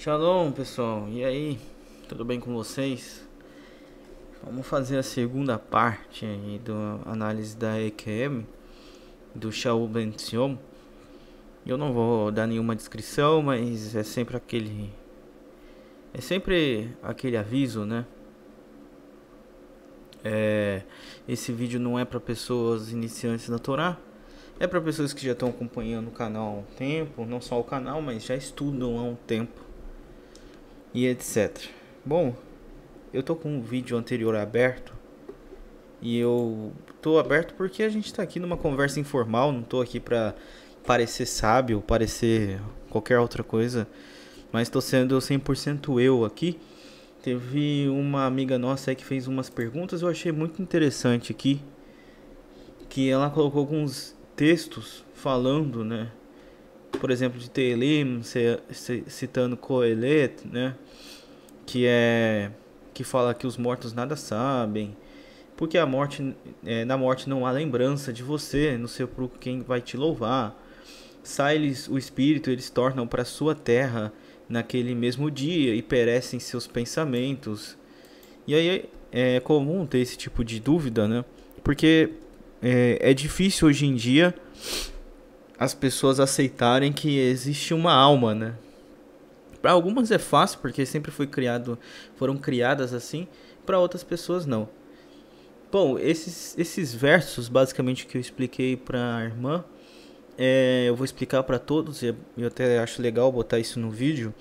Shalom, pessoal. E aí? Tudo bem com vocês? Vamos fazer a segunda parte aí da análise da EQM do Shaul Ben Tzion. Eu não vou dar nenhuma descrição, mas é sempre aquele aviso, né? Esse vídeo não é para pessoas iniciantes na Torá. É para pessoas que já estão acompanhando o canal há um tempo, não só o canal, mas já estudam há um tempo e etc. Bom, eu tô com um vídeo anterior aberto e eu tô aberto porque a gente tá aqui numa conversa informal, não tô aqui pra parecer sábio, parecer qualquer outra coisa, mas tô sendo 100% eu aqui. Teve uma amiga nossa aí que fez umas perguntas, eu achei muito interessante aqui, que ela colocou alguns textos falando, né? Por exemplo, de Teelim, citando Coelet, né? Que fala que os mortos nada sabem, porque na morte não há lembrança de você, no sepulcro quem vai te louvar. Sai-lhes o espírito, eles tornam para sua terra naquele mesmo dia e perecem seus pensamentos. E aí é comum ter esse tipo de dúvida, né? Porque é difícil hoje em dia as pessoas aceitarem que existe uma alma, né? Para algumas é fácil porque sempre foram criadas assim, para outras pessoas não. Bom, esses versos basicamente que eu expliquei para a irmã, eu vou explicar para todos, e eu até acho legal botar isso no vídeo,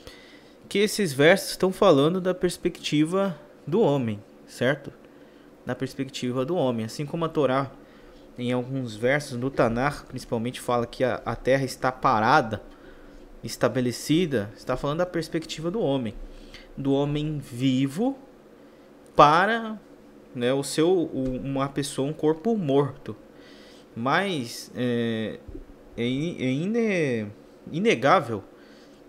que esses versos estão falando da perspectiva do homem, certo? Na perspectiva do homem, assim como a Torá, em alguns versos no Tanar, principalmente fala que a terra está parada, estabelecida, está falando da perspectiva do homem vivo para, né, uma pessoa, um corpo morto. Mas inegável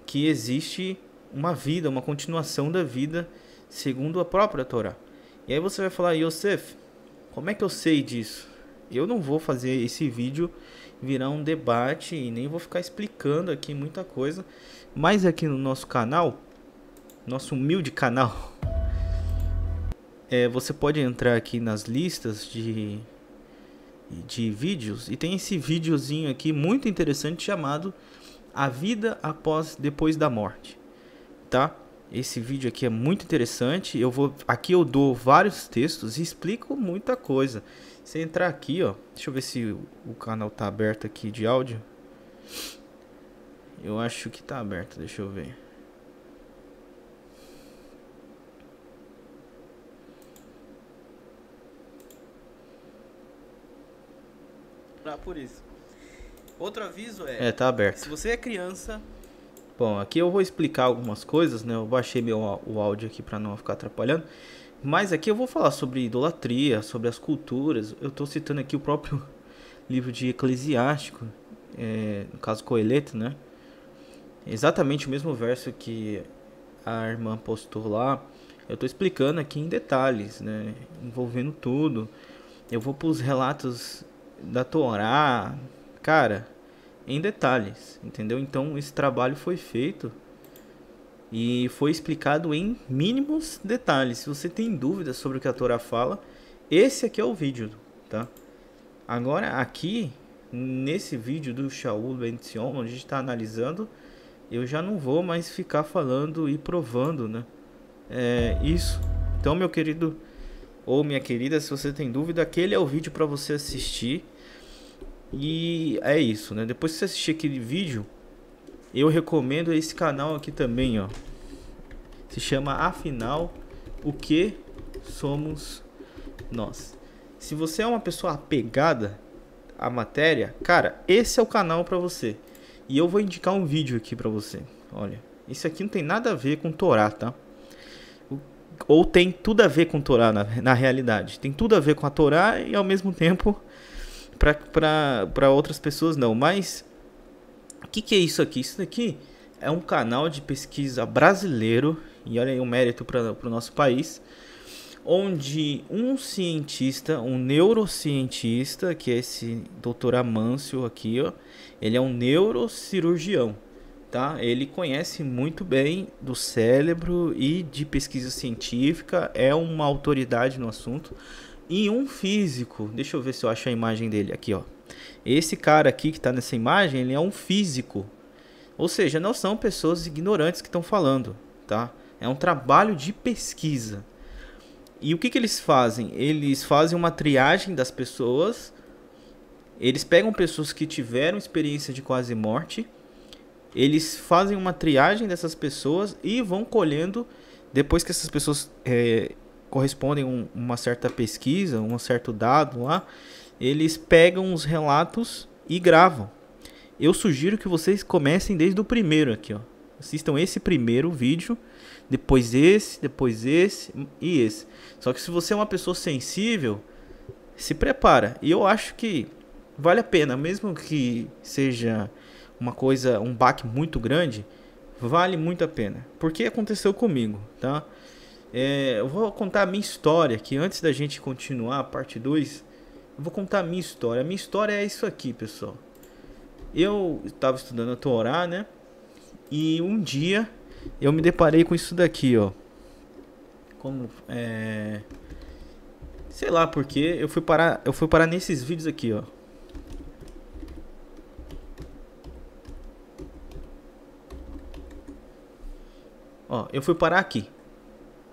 que existe uma vida, uma continuação da vida segundo a própria Torá. E aí você vai falar, Yosef, como é que eu sei disso? Eu não vou fazer esse vídeo virar um debate e nem vou ficar explicando aqui muita coisa, mas aqui no nosso canal, nosso humilde canal, você pode entrar aqui nas listas de vídeos e tem esse videozinho aqui muito interessante chamado A Vida Depois da Morte, tá? Esse vídeo aqui é muito interessante. Aqui eu dou vários textos e explico muita coisa. Você entrar aqui, ó, deixa eu ver se o canal tá aberto aqui de áudio. Eu acho que tá aberto, deixa eu ver. Por isso. Outro aviso tá aberto. Se você é criança, bom, aqui eu vou explicar algumas coisas, né? Eu baixei o áudio aqui para não ficar atrapalhando. Mas aqui eu vou falar sobre idolatria, sobre as culturas. Eu estou citando aqui o próprio livro de Eclesiástico, no caso Coeleto, né? Exatamente o mesmo verso que a irmã postou lá. Eu estou explicando aqui em detalhes, né? Envolvendo tudo. Eu vou para os relatos da Torá, cara, em detalhes, entendeu? Então esse trabalho foi feito e foi explicado em mínimos detalhes. Se você tem dúvidas sobre o que a Torá fala, esse aqui é o vídeo, tá? Agora aqui, nesse vídeo do Shaul Ben Tzion, onde a gente está analisando, eu já não vou mais ficar falando e provando, né? Isso. Então, meu querido ou minha querida, se você tem dúvida, aquele é o vídeo para você assistir. E é isso, né? Depois que você assistir aquele vídeo, eu recomendo esse canal aqui também, ó. Se chama Afinal, o que somos nós? Se você é uma pessoa apegada à matéria, cara, esse é o canal para você. E eu vou indicar um vídeo aqui para você. Olha, isso aqui não tem nada a ver com Torá, tá? Ou tem tudo a ver com Torá na realidade. Tem tudo a ver com a Torá e ao mesmo tempo para outras pessoas não. Mas o que é isso aqui? Isso daqui é um canal de pesquisa brasileiro, e olha aí um mérito para o nosso país, onde um cientista, um neurocientista, que é esse Dr. Amâncio aqui, ó, ele é um neurocirurgião, tá? Ele conhece muito bem do cérebro e de pesquisa científica, é uma autoridade no assunto. E um físico, deixa eu ver se eu acho a imagem dele aqui, ó. Esse cara aqui que está nessa imagem, ele é um físico. Ou seja, não são pessoas ignorantes que estão falando, tá? É um trabalho de pesquisa. E o que eles fazem? Eles fazem uma triagem das pessoas. Eles pegam pessoas que tiveram experiência de quase morte. Eles fazem uma triagem dessas pessoas e vão colhendo, depois que essas pessoas correspondem a uma certa pesquisa, um certo dado lá, eles pegam os relatos e gravam. Eu sugiro que vocês comecem desde o primeiro aqui, ó. Assistam esse primeiro vídeo, depois esse e esse. Só que se você é uma pessoa sensível, se prepara. E eu acho que vale a pena, mesmo que seja uma coisa, um baque muito grande, vale muito a pena. Porque aconteceu comigo, tá? Eu vou contar a minha história aqui. Antes da gente continuar a parte 2, eu vou contar a minha história. A minha história é isso aqui, pessoal. Eu estava estudando a Torá, né? E um dia eu me deparei com isso daqui, ó. Sei lá porque eu fui parar nesses vídeos aqui, ó. Ó, eu fui parar aqui.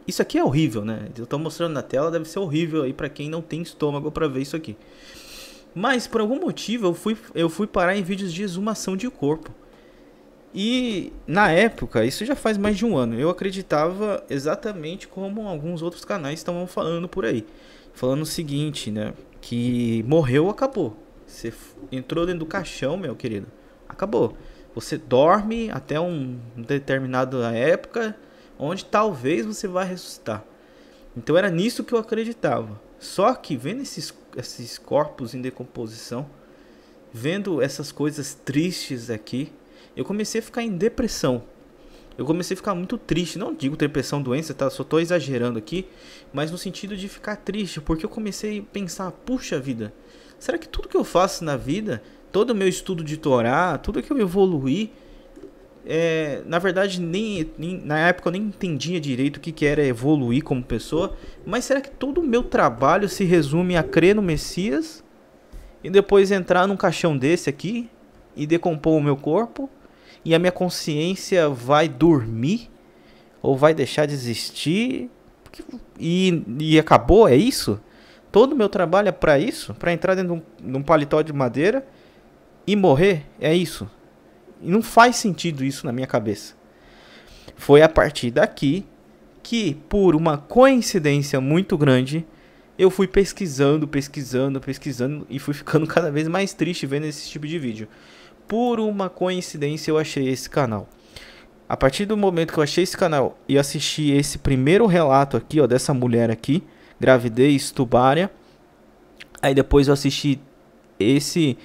Isso aqui é horrível, né? Eu tô mostrando na tela, deve ser horrível aí pra quem não tem estômago pra ver isso aqui. Mas por algum motivo eu fui parar em vídeos de exumação de corpo. E na época, isso já faz mais de um ano, eu acreditava exatamente como alguns outros canais estavam falando por aí. Falando o seguinte, né? Que morreu, acabou. Você entrou dentro do caixão, meu querido. Acabou. Você dorme até uma determinada época, onde talvez você vá ressuscitar. Então era nisso que eu acreditava. Só que vendo esses corpos em decomposição, vendo essas coisas tristes aqui, eu comecei a ficar em depressão. Eu comecei a ficar muito triste. Não digo depressão, doença, tá? Só tô exagerando aqui. Mas no sentido de ficar triste. Porque eu comecei a pensar, puxa vida, será que tudo que eu faço na vida, todo o meu estudo de Torá, tudo que eu evoluí, na verdade, na época eu nem entendia direito o que era evoluir como pessoa. Mas será que todo o meu trabalho se resume a crer no Messias e depois entrar num caixão desse aqui e decompor o meu corpo? E a minha consciência vai dormir? Ou vai deixar de existir? E acabou? É isso? Todo o meu trabalho é pra isso? Pra entrar dentro de um paletó de madeira e morrer? É isso? E não faz sentido isso na minha cabeça. Foi a partir daqui que, por uma coincidência muito grande, eu fui pesquisando e fui ficando cada vez mais triste vendo esse tipo de vídeo. Por uma coincidência eu achei esse canal. A partir do momento que eu achei esse canal e assisti esse primeiro relato aqui, ó, dessa mulher aqui, gravidez tubária. Aí depois eu assisti esse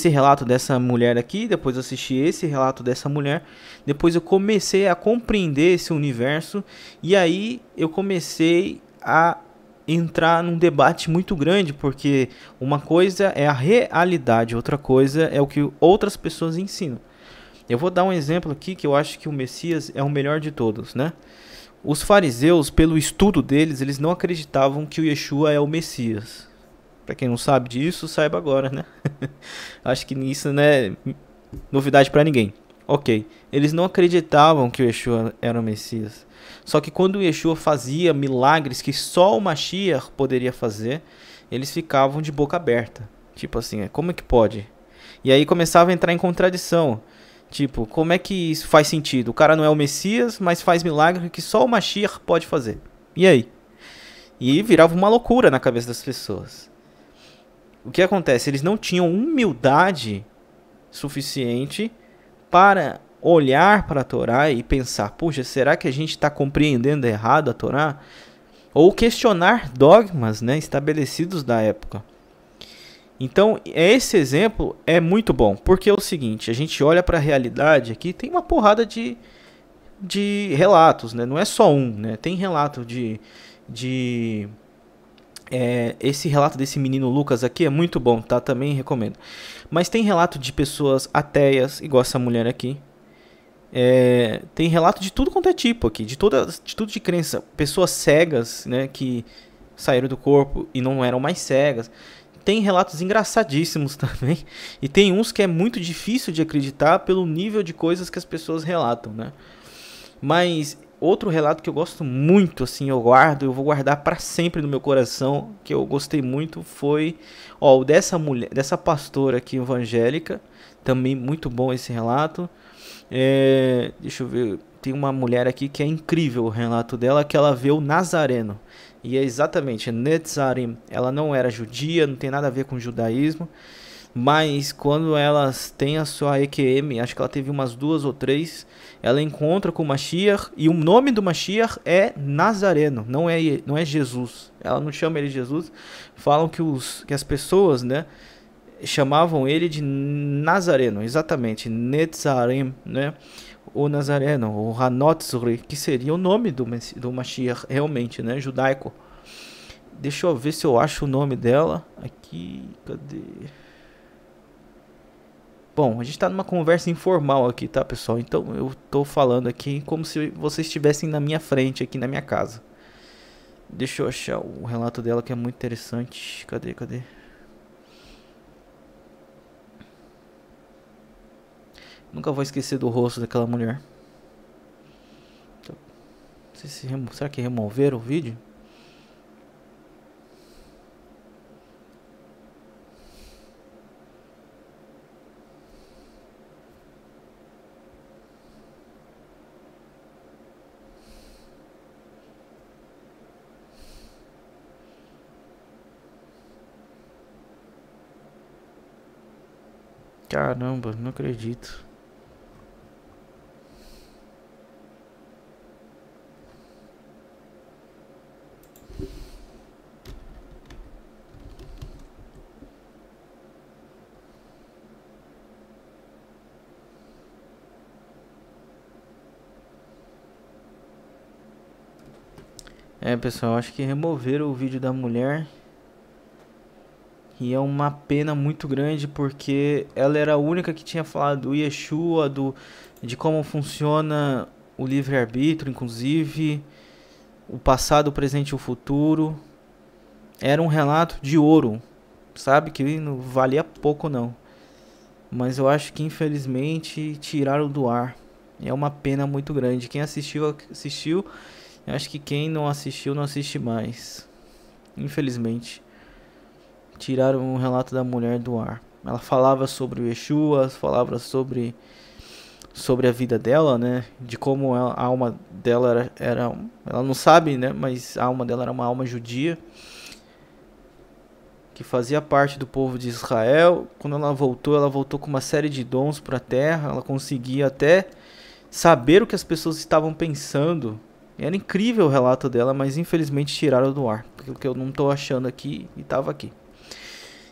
relato dessa mulher aqui, depois eu assisti esse relato dessa mulher. Depois eu comecei a compreender esse universo e aí eu comecei a entrar num debate muito grande, porque uma coisa é a realidade, outra coisa é o que outras pessoas ensinam. Eu vou dar um exemplo aqui que eu acho que o Messias é o melhor de todos, né? Os fariseus, pelo estudo deles, eles não acreditavam que o Yeshua é o Messias. Para quem não sabe disso, saiba agora, né? Acho que isso não é novidade para ninguém. Ok, eles não acreditavam que o Yeshua era o Messias. Só que quando o Yeshua fazia milagres que só o Mashiach poderia fazer, eles ficavam de boca aberta. Tipo assim, como é que pode? E aí começava a entrar em contradição. Tipo, como é que isso faz sentido? O cara não é o Messias, mas faz milagre que só o Mashiach pode fazer. E aí? E virava uma loucura na cabeça das pessoas. O que acontece? Eles não tinham humildade suficiente para olhar para a Torá e pensar, puxa, será que a gente está compreendendo errado a Torá? Ou questionar dogmas, né, estabelecidos da época. Então, esse exemplo é muito bom, porque é o seguinte, a gente olha para a realidade aqui, tem uma porrada de relatos, né? Não é só um, né? Tem relato esse relato desse menino Lucas aqui é muito bom, tá? Também recomendo. Mas tem relato de pessoas ateias, igual essa mulher aqui. Tem relato de tudo quanto é tipo aqui, de tudo de crença. Pessoas cegas, né, que saíram do corpo e não eram mais cegas. Tem relatos engraçadíssimos também. E tem uns que é muito difícil de acreditar pelo nível de coisas que as pessoas relatam, né? Mas outro relato que eu gosto muito, assim, eu vou guardar para sempre no meu coração, que eu gostei muito, foi o dessa pastora aqui evangélica. Também muito bom esse relato. Deixa eu ver, tem uma mulher aqui que é incrível o relato dela, que ela vê o Nazareno. E é exatamente, Netzarim, ela não era judia, não tem nada a ver com judaísmo, mas quando elas têm a sua EQM, acho que ela teve umas 2 ou 3, ela encontra com o Mashiach, e o nome do Mashiach é Nazareno, não é Jesus. Ela não chama ele de Jesus, falam que as pessoas, né, chamavam ele de Nazareno, exatamente, Netzarim, né? O Nazareno, o Hanotzri, que seria o nome do Mashiach, realmente, né? Judaico. Deixa eu ver se eu acho o nome dela. Aqui, cadê? Bom, a gente tá numa conversa informal aqui, tá, pessoal? Então eu tô falando aqui como se vocês estivessem na minha frente, aqui na minha casa. Deixa eu achar o relato dela que é muito interessante. Cadê? Nunca vou esquecer do rosto daquela mulher. Não sei se será que removeram o vídeo? Caramba, não acredito. Pessoal, acho que removeram o vídeo da mulher. E é uma pena muito grande porque ela era a única que tinha falado do Yeshua, de como funciona o livre-arbítrio, inclusive o passado, o presente e o futuro. Era um relato de ouro, sabe? Que não valia pouco não. Mas eu acho que infelizmente tiraram do ar. É uma pena muito grande. Quem assistiu. Eu acho que quem não assistiu não assiste mais. Infelizmente. Tiraram o relato da mulher do ar. Ela falava sobre o Yeshua, falava sobre a vida dela, né? De como a alma dela era ela não sabe, né? Mas a alma dela era uma alma judia, que fazia parte do povo de Israel. Quando ela voltou com uma série de dons para a terra. Ela conseguia até saber o que as pessoas estavam pensando. Era incrível o relato dela, mas infelizmente tiraram do ar. Porque eu não estou achando aqui e estava aqui.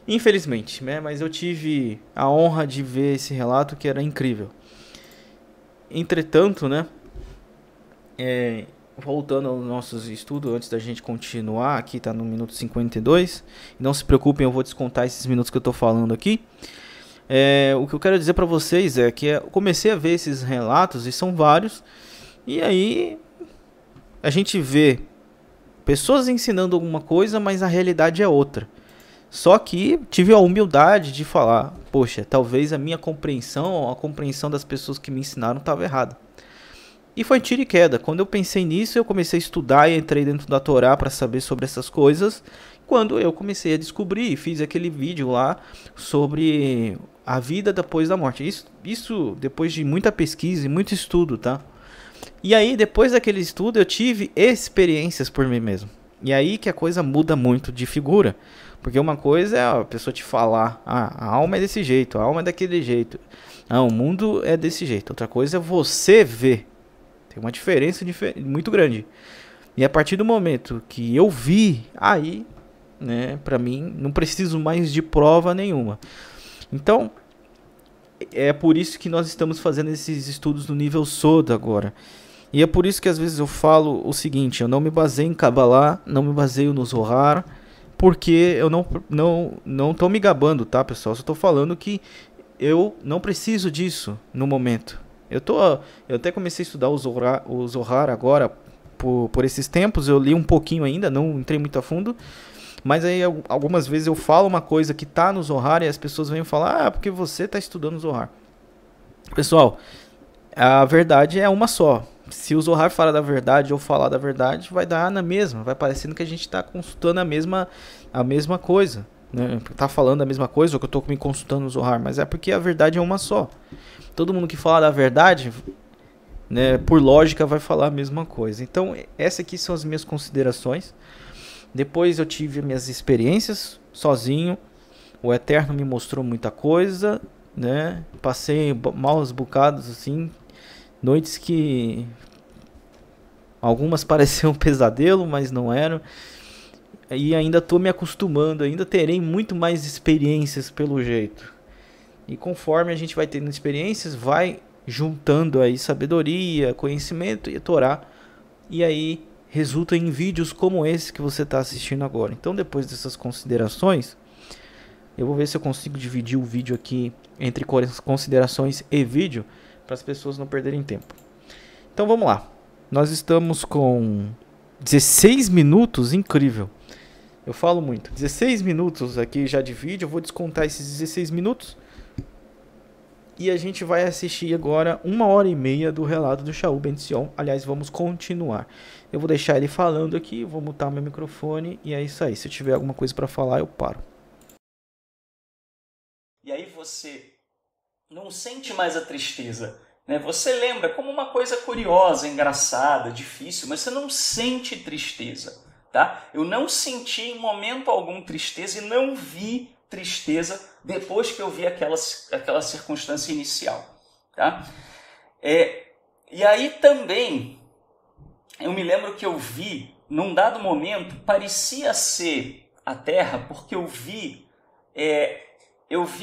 Infelizmente, né? Mas eu tive a honra de ver esse relato que era incrível. Entretanto, né? Voltando aos nossos estudos, antes da gente continuar, aqui tá no minuto 52. Não se preocupem, eu vou descontar esses minutos que eu tô falando aqui. O que eu quero dizer para vocês é que eu comecei a ver esses relatos, e são vários, e aí a gente vê pessoas ensinando alguma coisa, mas a realidade é outra. Só que tive a humildade de falar, poxa, talvez a minha compreensão, a compreensão das pessoas que me ensinaram estava errada. E foi tiro e queda. Quando eu pensei nisso, eu comecei a estudar e entrei dentro da Torá para saber sobre essas coisas. Quando eu comecei a descobrir, fiz aquele vídeo lá sobre a vida depois da morte. Isso depois de muita pesquisa e muito estudo, tá? E aí, depois daquele estudo, eu tive experiências por mim mesmo. E aí que a coisa muda muito de figura. Porque uma coisa é a pessoa te falar, a alma é desse jeito, a alma é daquele jeito. O mundo é desse jeito. Outra coisa é você ver. Tem uma diferença muito grande. E a partir do momento que eu vi, aí, né, pra mim, não preciso mais de prova nenhuma. Então, é por isso que nós estamos fazendo esses estudos no nível Soda agora. E é por isso que às vezes eu falo o seguinte, eu não me baseio em Kabbalah, não me baseio no Zohar, porque eu não tô me gabando, tá, pessoal? Só tô falando que eu não preciso disso no momento. Eu até comecei a estudar o Zohar agora, por esses tempos. Eu li um pouquinho ainda, não entrei muito a fundo. Mas aí algumas vezes eu falo uma coisa que tá no Zohar e as pessoas vêm falar, porque você tá estudando o Zohar. Pessoal, a verdade é uma só. Se o Zohar falar da verdade ou falar da verdade, vai dar na mesma. Vai parecendo que a gente está consultando a mesma coisa, né? Tá falando a mesma coisa, ou que eu estou me consultando no Zohar. Mas é porque a verdade é uma só. Todo mundo que fala da verdade, né, por lógica, vai falar a mesma coisa. Então, essas aqui são as minhas considerações. Depois eu tive minhas experiências sozinho. O Eterno me mostrou muita coisa, né? Passei maus bocados assim. Noites que algumas pareciam um pesadelo, mas não eram. E ainda estou me acostumando, ainda terei muito mais experiências pelo jeito. E conforme a gente vai tendo experiências, vai juntando aí sabedoria, conhecimento e Torá. E aí resulta em vídeos como esse que você está assistindo agora. Então, depois dessas considerações, eu vou ver se eu consigo dividir o vídeo aqui entre considerações e vídeo, para as pessoas não perderem tempo. Então vamos lá. Nós estamos com 16 minutos, incrível. Eu falo muito. 16 minutos aqui já de vídeo. Eu vou descontar esses 16 minutos. E a gente vai assistir agora 1h30 do relato do Shaul Ben Sion. Aliás, vamos continuar. Eu vou deixar ele falando aqui, vou mutar meu microfone e é isso aí. Se eu tiver alguma coisa para falar, eu paro. E aí você não sente mais a tristeza, né? Você lembra como uma coisa curiosa, engraçada, difícil, mas você não sente tristeza, tá? Eu não senti em momento algum tristeza e não vi tristeza depois que eu vi aquela circunstância inicial, tá? E aí também, eu me lembro que eu vi, num dado momento, parecia ser a Terra, porque eu vi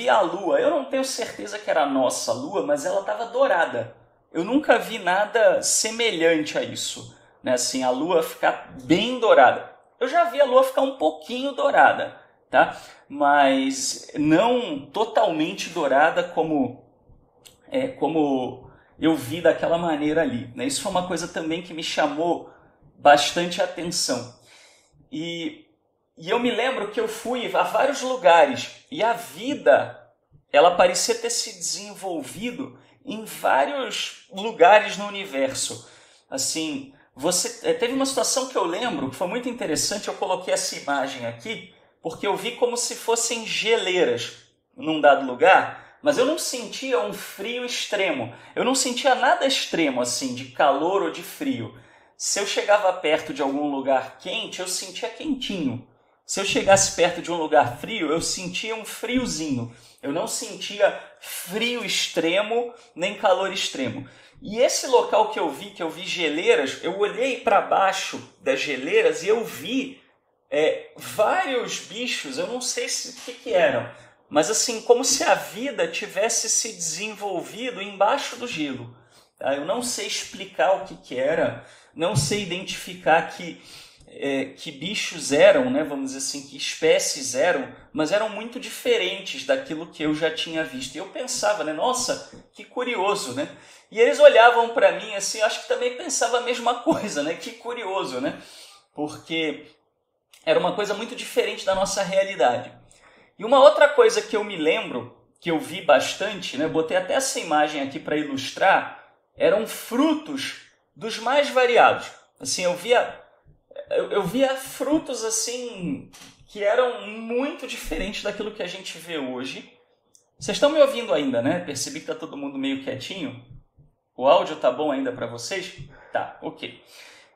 a Lua. Eu não tenho certeza que era a nossa Lua, mas ela estava dourada. Eu nunca vi nada semelhante a isso, né? Assim, a Lua ficar bem dourada. Eu já vi a Lua ficar um pouquinho dourada, tá? Mas não totalmente dourada como eu vi daquela maneira ali, né? Isso foi uma coisa também que me chamou bastante atenção. E eu me lembro que eu fui a vários lugares e a vida, ela parecia ter se desenvolvido em vários lugares no universo. Assim, teve uma situação que eu lembro que foi muito interessante. Eu coloquei essa imagem aqui porque eu vi como se fossem geleiras num dado lugar, mas eu não sentia um frio extremo. Eu não sentia nada extremo assim, de calor ou de frio. Se eu chegava perto de algum lugar quente, eu sentia quentinho. Se eu chegasse perto de um lugar frio, eu sentia um friozinho. Eu não sentia frio extremo, nem calor extremo. E esse local que eu vi geleiras, eu olhei para baixo das geleiras e eu vi vários bichos, eu não sei o que eram, mas assim, como se a vida tivesse se desenvolvido embaixo do gelo. Tá? Eu não sei explicar o que era, não sei identificar que bichos eram, né, vamos dizer assim, que espécies eram, mas eram muito diferentes daquilo que eu já tinha visto. E eu pensava, né, nossa, que curioso, né? E eles olhavam para mim assim, acho que também pensava a mesma coisa, né? Que curioso, né? Porque era uma coisa muito diferente da nossa realidade. E uma outra coisa que eu me lembro, que eu vi bastante, né, botei até essa imagem aqui para ilustrar, eram frutos dos mais variados. Assim, eu via frutos assim que eram muito diferentes daquilo que a gente vê hoje. Vocês estão me ouvindo ainda, né? Percebi que está todo mundo meio quietinho. O áudio tá bom ainda para vocês? Tá, ok.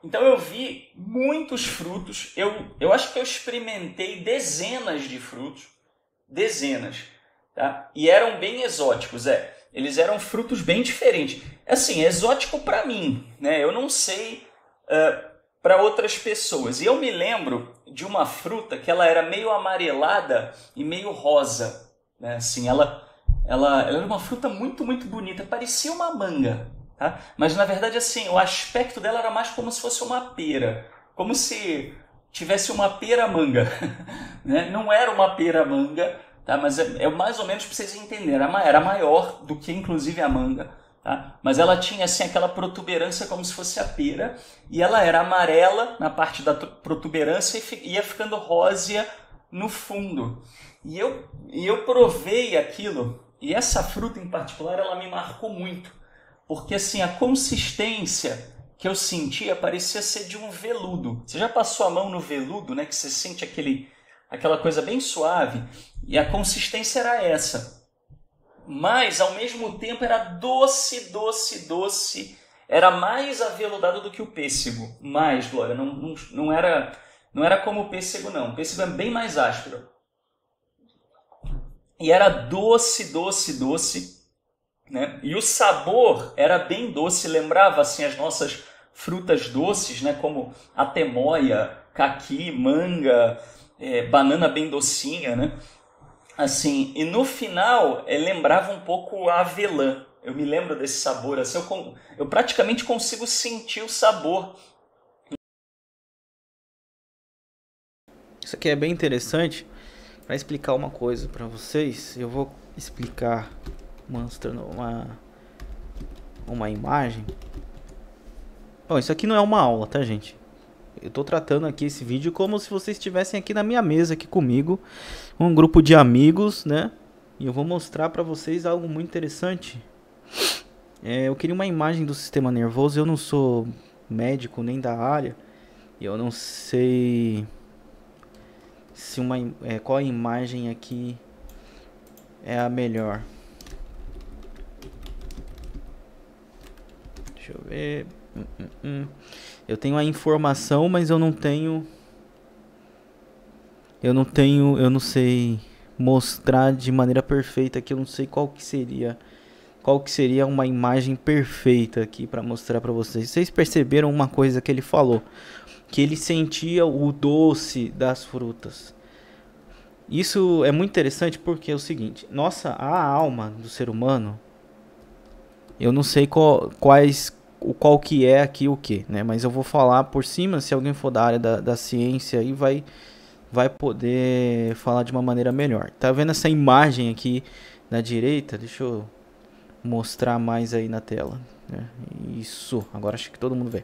Então eu vi muitos frutos. Eu acho que eu experimentei dezenas de frutos. Dezenas. Tá? E eram bem exóticos, Eles eram frutos bem diferentes. Assim, exótico para mim, né? Eu não sei para outras pessoas. E eu me lembro de uma fruta que ela era meio amarelada e meio rosa, né? Assim, ela era uma fruta muito, muito bonita. Parecia uma manga, tá? Mas na verdade, assim, o aspecto dela era mais como se fosse uma pera. Como se tivesse uma pera-manga. Né? Não era uma pera-manga, tá? Mas é mais ou menos para vocês entenderem. Era maior do que, inclusive, a manga. tá? Mas ela tinha assim aquela protuberância como se fosse a pera, e ela era amarela na parte da protuberância e ia ficando rósea no fundo. E eu provei aquilo, e essa fruta em particular ela me marcou muito, porque assim a consistência que eu sentia parecia ser de um veludo. Você já passou a mão no veludo, né? Que você sente aquela coisa bem suave, e a consistência era essa. Mas, ao mesmo tempo, era doce, doce, doce. Era mais aveludado do que o pêssego. Mais, Glória. Não era como o pêssego, não. O pêssego é bem mais áspero. E era doce, doce, doce, né? E o sabor era bem doce. Lembrava, assim, as nossas frutas doces, né? Como a temoia, caqui, manga, banana bem docinha, né? Assim, e no final lembrava um pouco a avelã. Eu me lembro desse sabor, assim, eu praticamente consigo sentir o sabor. Isso aqui é bem interessante para explicar uma coisa para vocês. Eu vou explicar mostrando uma imagem. Bom, isso aqui não é uma aula, tá, gente? Eu tô tratando aqui esse vídeo como se vocês estivessem aqui na minha mesa aqui comigo, um grupo de amigos, né? E eu vou mostrar para vocês algo muito interessante. Eu queria uma imagem do sistema nervoso. Eu não sou médico nem da área. Eu não sei se qual a imagem aqui é a melhor. Deixa eu ver. Eu tenho a informação, mas eu não sei mostrar de maneira perfeita aqui. Eu não sei qual que seria uma imagem perfeita aqui para mostrar para vocês. Vocês perceberam uma coisa que ele falou, que ele sentia o doce das frutas. Isso é muito interessante porque é o seguinte: a alma do ser humano, eu não sei qual que é aqui o que, né? Mas eu vou falar por cima. Se alguém for da área da ciência aí vai poder falar de uma maneira melhor. Tá vendo essa imagem aqui na direita? Deixa eu mostrar mais aí na tela, né? Isso, agora acho que todo mundo vê.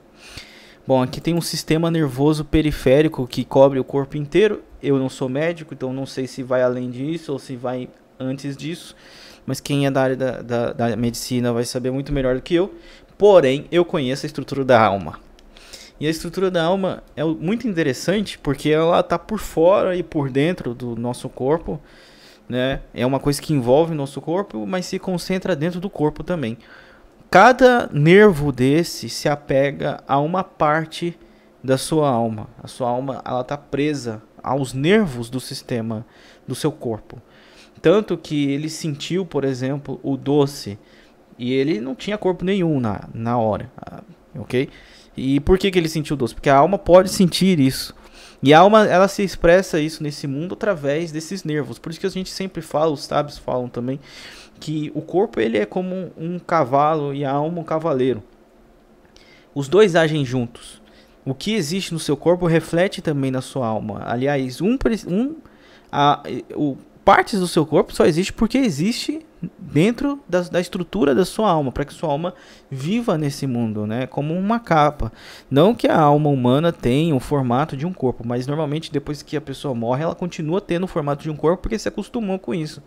Bom, aqui tem um sistema nervoso periférico que cobre o corpo inteiro. Eu não sou médico, então não sei se vai além disso ou se vai antes disso. Mas quem é da área da medicina vai saber muito melhor do que eu. Porém, eu conheço a estrutura da alma. E a estrutura da alma é muito interessante porque ela está por fora e por dentro do nosso corpo, né? É uma coisa que envolve o nosso corpo, mas se concentra dentro do corpo também. Cada nervo desse se apega a uma parte da sua alma. A sua alma está presa aos nervos do sistema do seu corpo. Tanto que ele sentiu, por exemplo, o doce. E ele não tinha corpo nenhum na hora, ok? E por que ele sentiu doce? Porque a alma pode sentir isso. E a alma, ela se expressa isso nesse mundo através desses nervos. Por isso que a gente sempre fala, os sábios falam também, que o corpo ele é como um cavalo e a alma um cavaleiro. Os dois agem juntos. O que existe no seu corpo reflete também na sua alma. Aliás, partes do seu corpo só existe porque existe dentro da estrutura da sua alma, para que sua alma viva nesse mundo, né? Como uma capa. Não que a alma humana tenha o formato de um corpo, mas normalmente depois que a pessoa morre, ela continua tendo o formato de um corpo porque se acostumou com isso.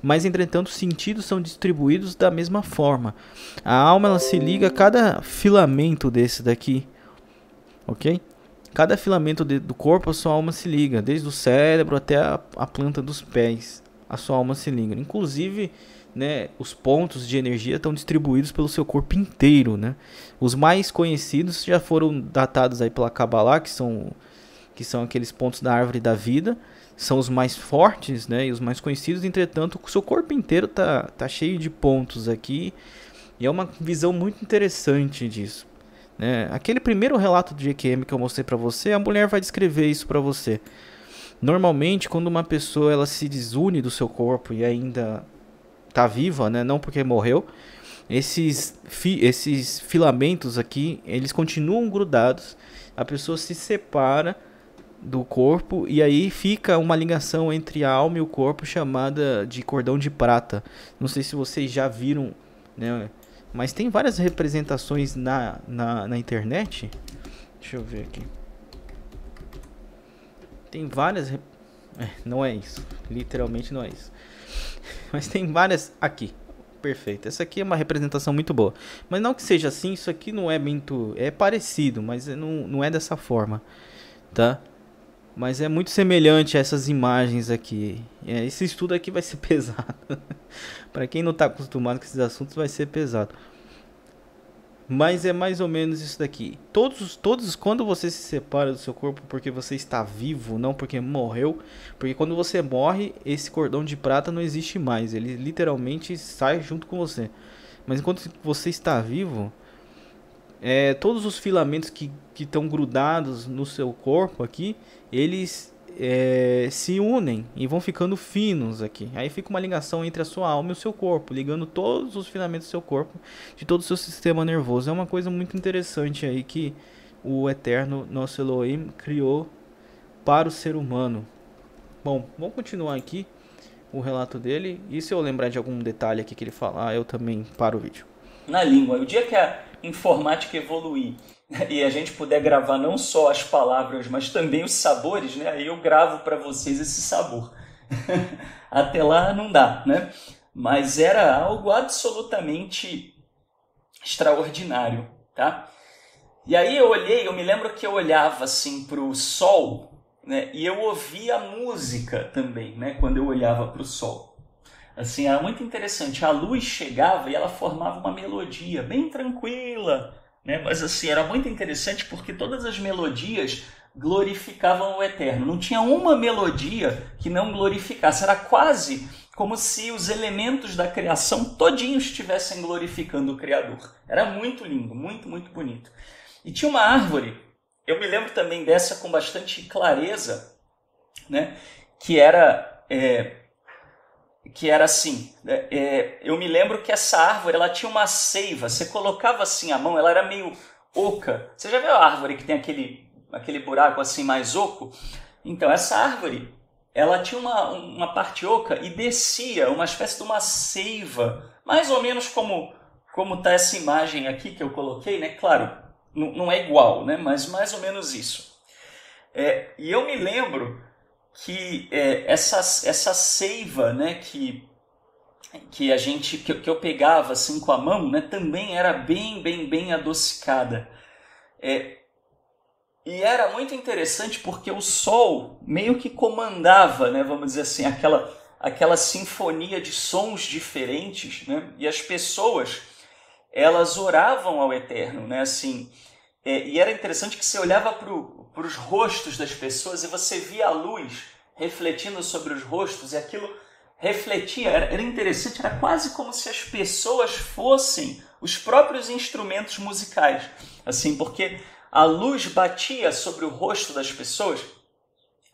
Mas entretanto, os sentidos são distribuídos da mesma forma. A alma, ela se liga a cada filamento desse daqui, ok? Cada filamento do corpo, a sua alma se liga, desde o cérebro até a planta dos pés. A sua alma se liga. Inclusive, né, os pontos de energia estão distribuídos pelo seu corpo inteiro, né? Os mais conhecidos já foram datados aí pela Kabbalah, que são aqueles pontos da árvore da vida. São os mais fortes, né, e os mais conhecidos. Entretanto, o seu corpo inteiro tá cheio de pontos aqui. E é uma visão muito interessante disso. Aquele primeiro relato do GQM que eu mostrei para você, a mulher vai descrever isso para você. Normalmente, quando uma pessoa ela se desune do seu corpo e ainda está viva, né, não porque morreu, esses filamentos aqui, eles continuam grudados. A pessoa se separa do corpo e aí fica uma ligação entre a alma e o corpo chamada de cordão de prata. Não sei se vocês já viram, né, Mas tem várias representações na internet. Deixa eu ver aqui. Tem várias... não é isso. Literalmente não é isso. Mas tem várias aqui. Perfeito. Essa aqui é uma representação muito boa. Mas não que seja assim, isso aqui não é muito... É parecido, mas não é dessa forma. Tá? Mas é muito semelhante a essas imagens aqui. Esse estudo aqui vai ser pesado. Para quem não está acostumado com esses assuntos, vai ser pesado. Mas é mais ou menos isso daqui. Todos, quando você se separa do seu corpo porque você está vivo, não porque morreu. Porque quando você morre, esse cordão de prata não existe mais. Ele literalmente sai junto com você. Mas enquanto você está vivo, todos os filamentos que estão grudados no seu corpo aqui, eles se unem e vão ficando finos aqui. Aí fica uma ligação entre a sua alma e o seu corpo, ligando todos os filamentos do seu corpo, de todo o seu sistema nervoso. É uma coisa muito interessante aí que o Eterno, nosso Elohim, criou para o ser humano. Bom, vamos continuar aqui o relato dele. E se eu lembrar de algum detalhe aqui que ele falar, eu também paro o vídeo. Na língua, o dia que a informática evoluir e a gente puder gravar não só as palavras, mas também os sabores, né? Aí eu gravo para vocês esse sabor. Até lá não dá, né? Mas era algo absolutamente extraordinário, tá? E aí eu me lembro que eu olhava assim para o sol, né? E eu ouvia a música também, né? Quando eu olhava para o sol. Assim, era muito interessante. A luz chegava e ela formava uma melodia bem tranquila, né? Mas assim, era muito interessante porque todas as melodias glorificavam o Eterno. Não tinha uma melodia que não glorificasse. Era quase como se os elementos da criação todinhos estivessem glorificando o Criador. Era muito lindo, muito, muito bonito. E tinha uma árvore, eu me lembro também dessa com bastante clareza, né? Que era assim, eu me lembro que essa árvore ela tinha uma seiva, você colocava assim a mão, ela era meio oca. Você já viu a árvore que tem aquele buraco assim mais oco? Então essa árvore, ela tinha uma parte oca e descia uma espécie de uma seiva, mais ou menos como está essa imagem aqui que eu coloquei, né? Claro, não é igual, né? Mas mais ou menos isso. E eu me lembro que essa seiva, né, que eu pegava assim com a mão, né, também era bem adocicada. E era muito interessante porque o sol meio que comandava, né, vamos dizer assim, aquela sinfonia de sons diferentes, né, e as pessoas elas oravam ao Eterno, né, assim. E era interessante que você olhava para os rostos das pessoas e você via a luz refletindo sobre os rostos e aquilo refletia, era interessante, era quase como se as pessoas fossem os próprios instrumentos musicais, assim, porque a luz batia sobre o rosto das pessoas,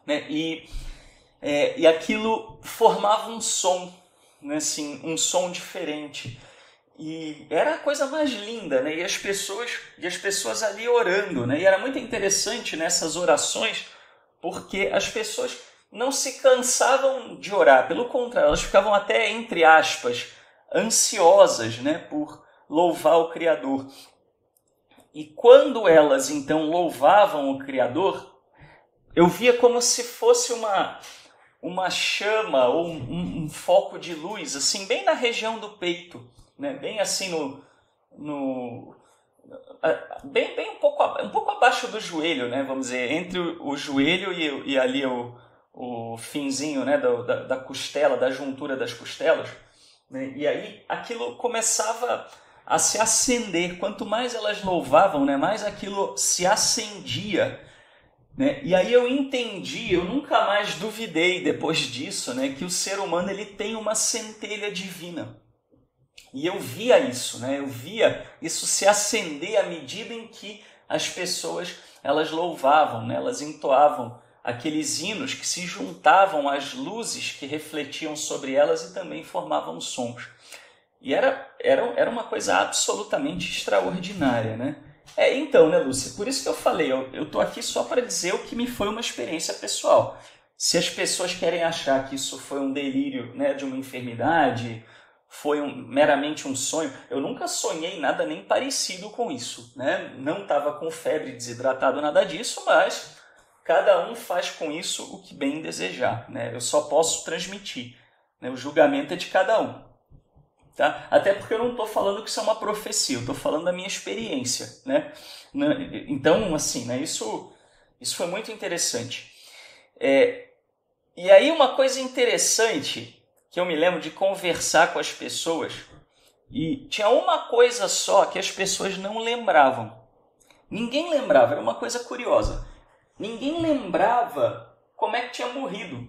né, e aquilo formava um som, né, assim, um som diferente. E era a coisa mais linda, né? E as pessoas ali orando, né? E era muito interessante nessas orações, porque as pessoas não se cansavam de orar, pelo contrário, elas ficavam até, entre aspas, ansiosas, né? Por louvar o Criador. E quando elas, então, louvavam o Criador, eu via como se fosse uma chama ou um foco de luz, assim, bem na região do peito, né? Bem assim bem um pouco abaixo do joelho, né? Vamos dizer, entre o joelho e ali o finzinho, né? da costela, da juntura das costelas, né? E aí aquilo começava a se acender. Quanto mais elas louvavam, né? Mais aquilo se acendia, né? E aí eu entendi, eu nunca mais duvidei depois disso, né? Que o ser humano ele tem uma centelha divina. E eu via isso, né? Eu via isso se acender à medida em que as pessoas elas louvavam, né? Elas entoavam aqueles hinos que se juntavam às luzes que refletiam sobre elas e também formavam sons. E era uma coisa absolutamente extraordinária, né? Então, né, Lúcia? Por isso que eu falei, eu estou aqui só para dizer o que me foi uma experiência pessoal. Se as pessoas querem achar que isso foi um delírio, né, de uma enfermidade, foi meramente um sonho. Eu nunca sonhei nada nem parecido com isso, né? Não estava com febre, desidratado, nada disso, mas cada um faz com isso o que bem desejar, né? Eu só posso transmitir, né? O julgamento é de cada um, tá? Até porque eu não estou falando que isso é uma profecia, eu estou falando da minha experiência, né? Então, assim, né? Isso foi muito interessante. E aí uma coisa interessante que eu me lembro de conversar com as pessoas, e tinha uma coisa só que as pessoas não lembravam. Ninguém lembrava, era uma coisa curiosa. Ninguém lembrava como é que tinha morrido.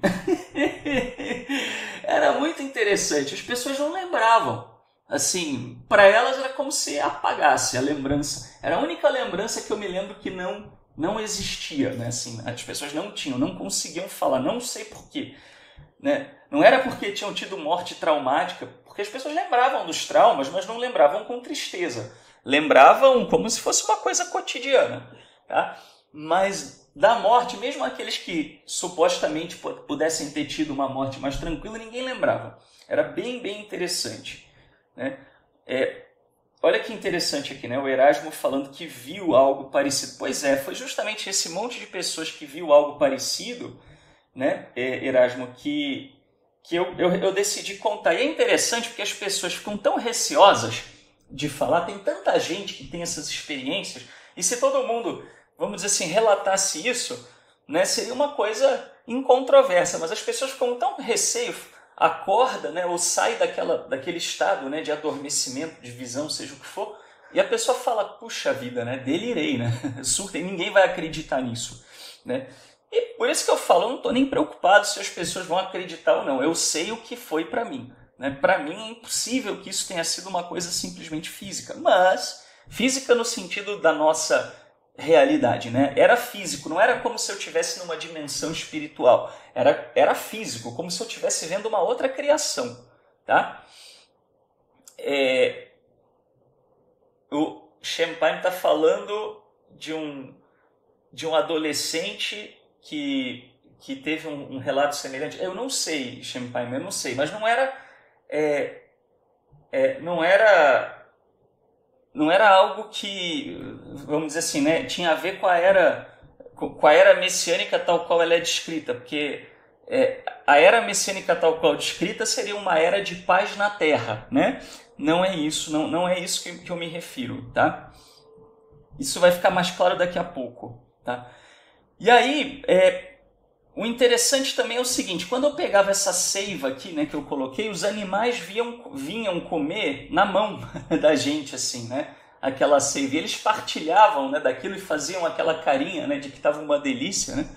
Era muito interessante, as pessoas não lembravam. Assim, para elas era como se apagasse a lembrança. Era a única lembrança que eu me lembro que não existia, né? Assim, as pessoas não tinham, não conseguiam falar, não sei porquê, né? Não era porque tinham tido morte traumática, porque as pessoas lembravam dos traumas, mas não lembravam com tristeza. Lembravam como se fosse uma coisa cotidiana, tá? Mas da morte, mesmo aqueles que supostamente pudessem ter tido uma morte mais tranquila, ninguém lembrava. Era bem, bem interessante, né? Olha que interessante aqui, né? O Erasmo falando que viu algo parecido. Pois é, foi justamente esse monte de pessoas que viu algo parecido, né, Erasmo, que eu decidi contar. E é interessante porque as pessoas ficam tão receosas de falar, tem tanta gente que tem essas experiências, e se todo mundo, vamos dizer assim, relatasse isso, né, seria uma coisa incontroversa, mas as pessoas ficam tão receio, acorda, né, ou sai daquele estado, né, de adormecimento, de visão, seja o que for, e a pessoa fala, puxa vida, né, delirei, né, surtei, ninguém vai acreditar nisso, né. E por isso que eu falo, eu não estou nem preocupado se as pessoas vão acreditar ou não. Eu sei o que foi para mim, né? Para mim é impossível que isso tenha sido uma coisa simplesmente física. Mas física no sentido da nossa realidade, né? Era físico, não era como se eu estivesse numa dimensão espiritual. Era físico, como se eu estivesse vendo uma outra criação, tá? O Champagne está falando de um adolescente que teve um relato semelhante. Eu não sei, Champagne, eu não sei, mas não era algo que, vamos dizer assim, né, tinha a ver com a era messiânica tal qual ela é descrita, porque a era messiânica tal qual descrita seria uma era de paz na Terra, né? Não é isso, não é isso que eu me refiro, tá? Isso vai ficar mais claro daqui a pouco, tá? E aí, o interessante também é o seguinte, quando eu pegava essa seiva aqui, né, que eu coloquei, os animais vinham comer na mão da gente, assim, né, aquela seiva. E eles partilhavam, né, daquilo e faziam aquela carinha, né, de que estava uma delícia, né?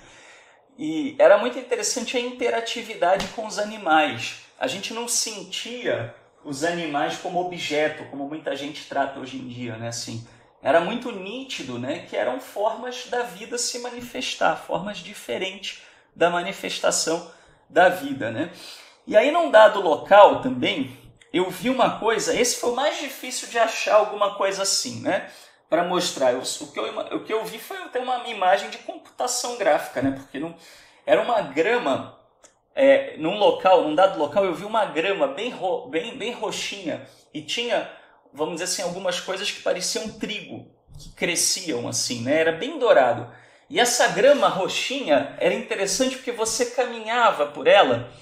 E era muito interessante a interatividade com os animais. A gente não sentia os animais como objeto, como muita gente trata hoje em dia, né, assim. Era muito nítido, né, que eram formas da vida se manifestar, formas diferentes da manifestação da vida, né? E aí, num dado local também, eu vi uma coisa, esse foi o mais difícil de achar alguma coisa assim, né? Para mostrar. O que eu vi foi até uma imagem de computação gráfica, né? Porque era uma grama, num dado local, eu vi uma grama bem roxinha e tinha, vamos dizer assim, algumas coisas que pareciam trigo, que cresciam assim, né? Era bem dourado. E essa grama roxinha era interessante porque você caminhava por ela